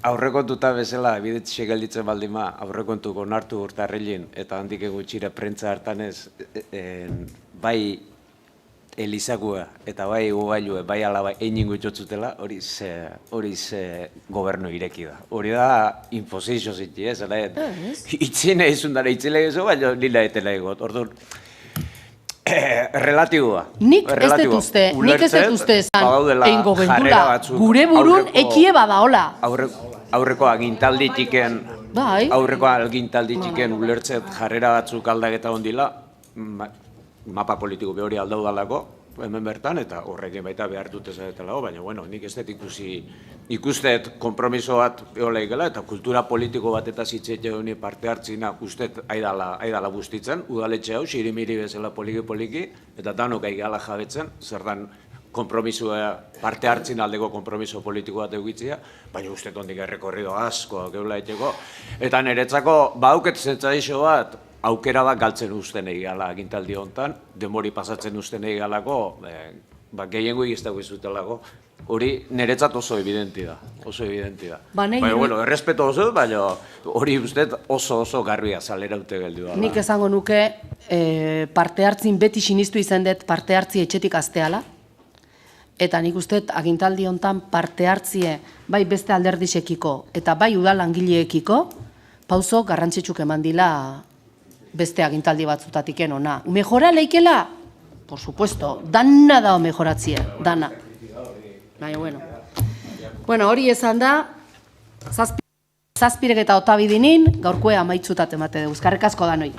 aurrekontuta bezala, bidetxe gelditzen baldima, aurrekontuko onartu urtarrilin, eta handik egutxira prentza hartanez, bai Elizakua eta bai gogailue, bai alaba egin gutxotzutela, hori ze gobernu ireki da. Hori da imposizio ziti, ez? Itzine izun dara itzile gezo, baina nila etela egot. Orduan, relatiboa. Nik ez dut uste esan eingo gendula, gure burun ekie badaola. Aurreko agintalditiken, ulertzet jarrera batzuk aldaketa ondila, mapa politiko behori aldau dalako, hemen bertan, eta horrekin baita behar dut ezadetela, baina, bueno, nik ez dut ikustet kompromiso bat eoleikela, eta kultura politiko bat eta zitzeite honi parte hartzina ustet aidala bustitzen, udaletxe hau, sirimiri bezala poliki, eta danok aigala jabetzen, zer dan kompromisoa parte hartzin aldeko kompromiso politiko bat egitzia, baina ustet ondik errekorrido asko geula etxeko, eta niretzako bauket zentzadixo bat, aukera bat galtzen usten egala agintaldi honetan, denbori pasatzen usten egalako, gehiengo egiztako izutelako, hori niretzat oso evidenti da, Baina, bueno, errespeto oso, baina hori usted oso garbia zalera ute geldi da. Nik esango nuke, parte hartzin beti sinistu izan dut parte hartzi etxetik azteala, eta nik uste agintaldi honetan parte hartzie bai beste alderdisekiko eta bai udal langileekiko, pauso garrantzitsuk eman dila beste agintaldi batzutatik ona. Mejora leikela? Por supuesto, dana da mejoratzie, dana. Baina, bueno. Bueno, hori esan da, zazpirek eta otabidinin, gaurkoe amaitzutat emate dugu. Eskerrik asko danoi.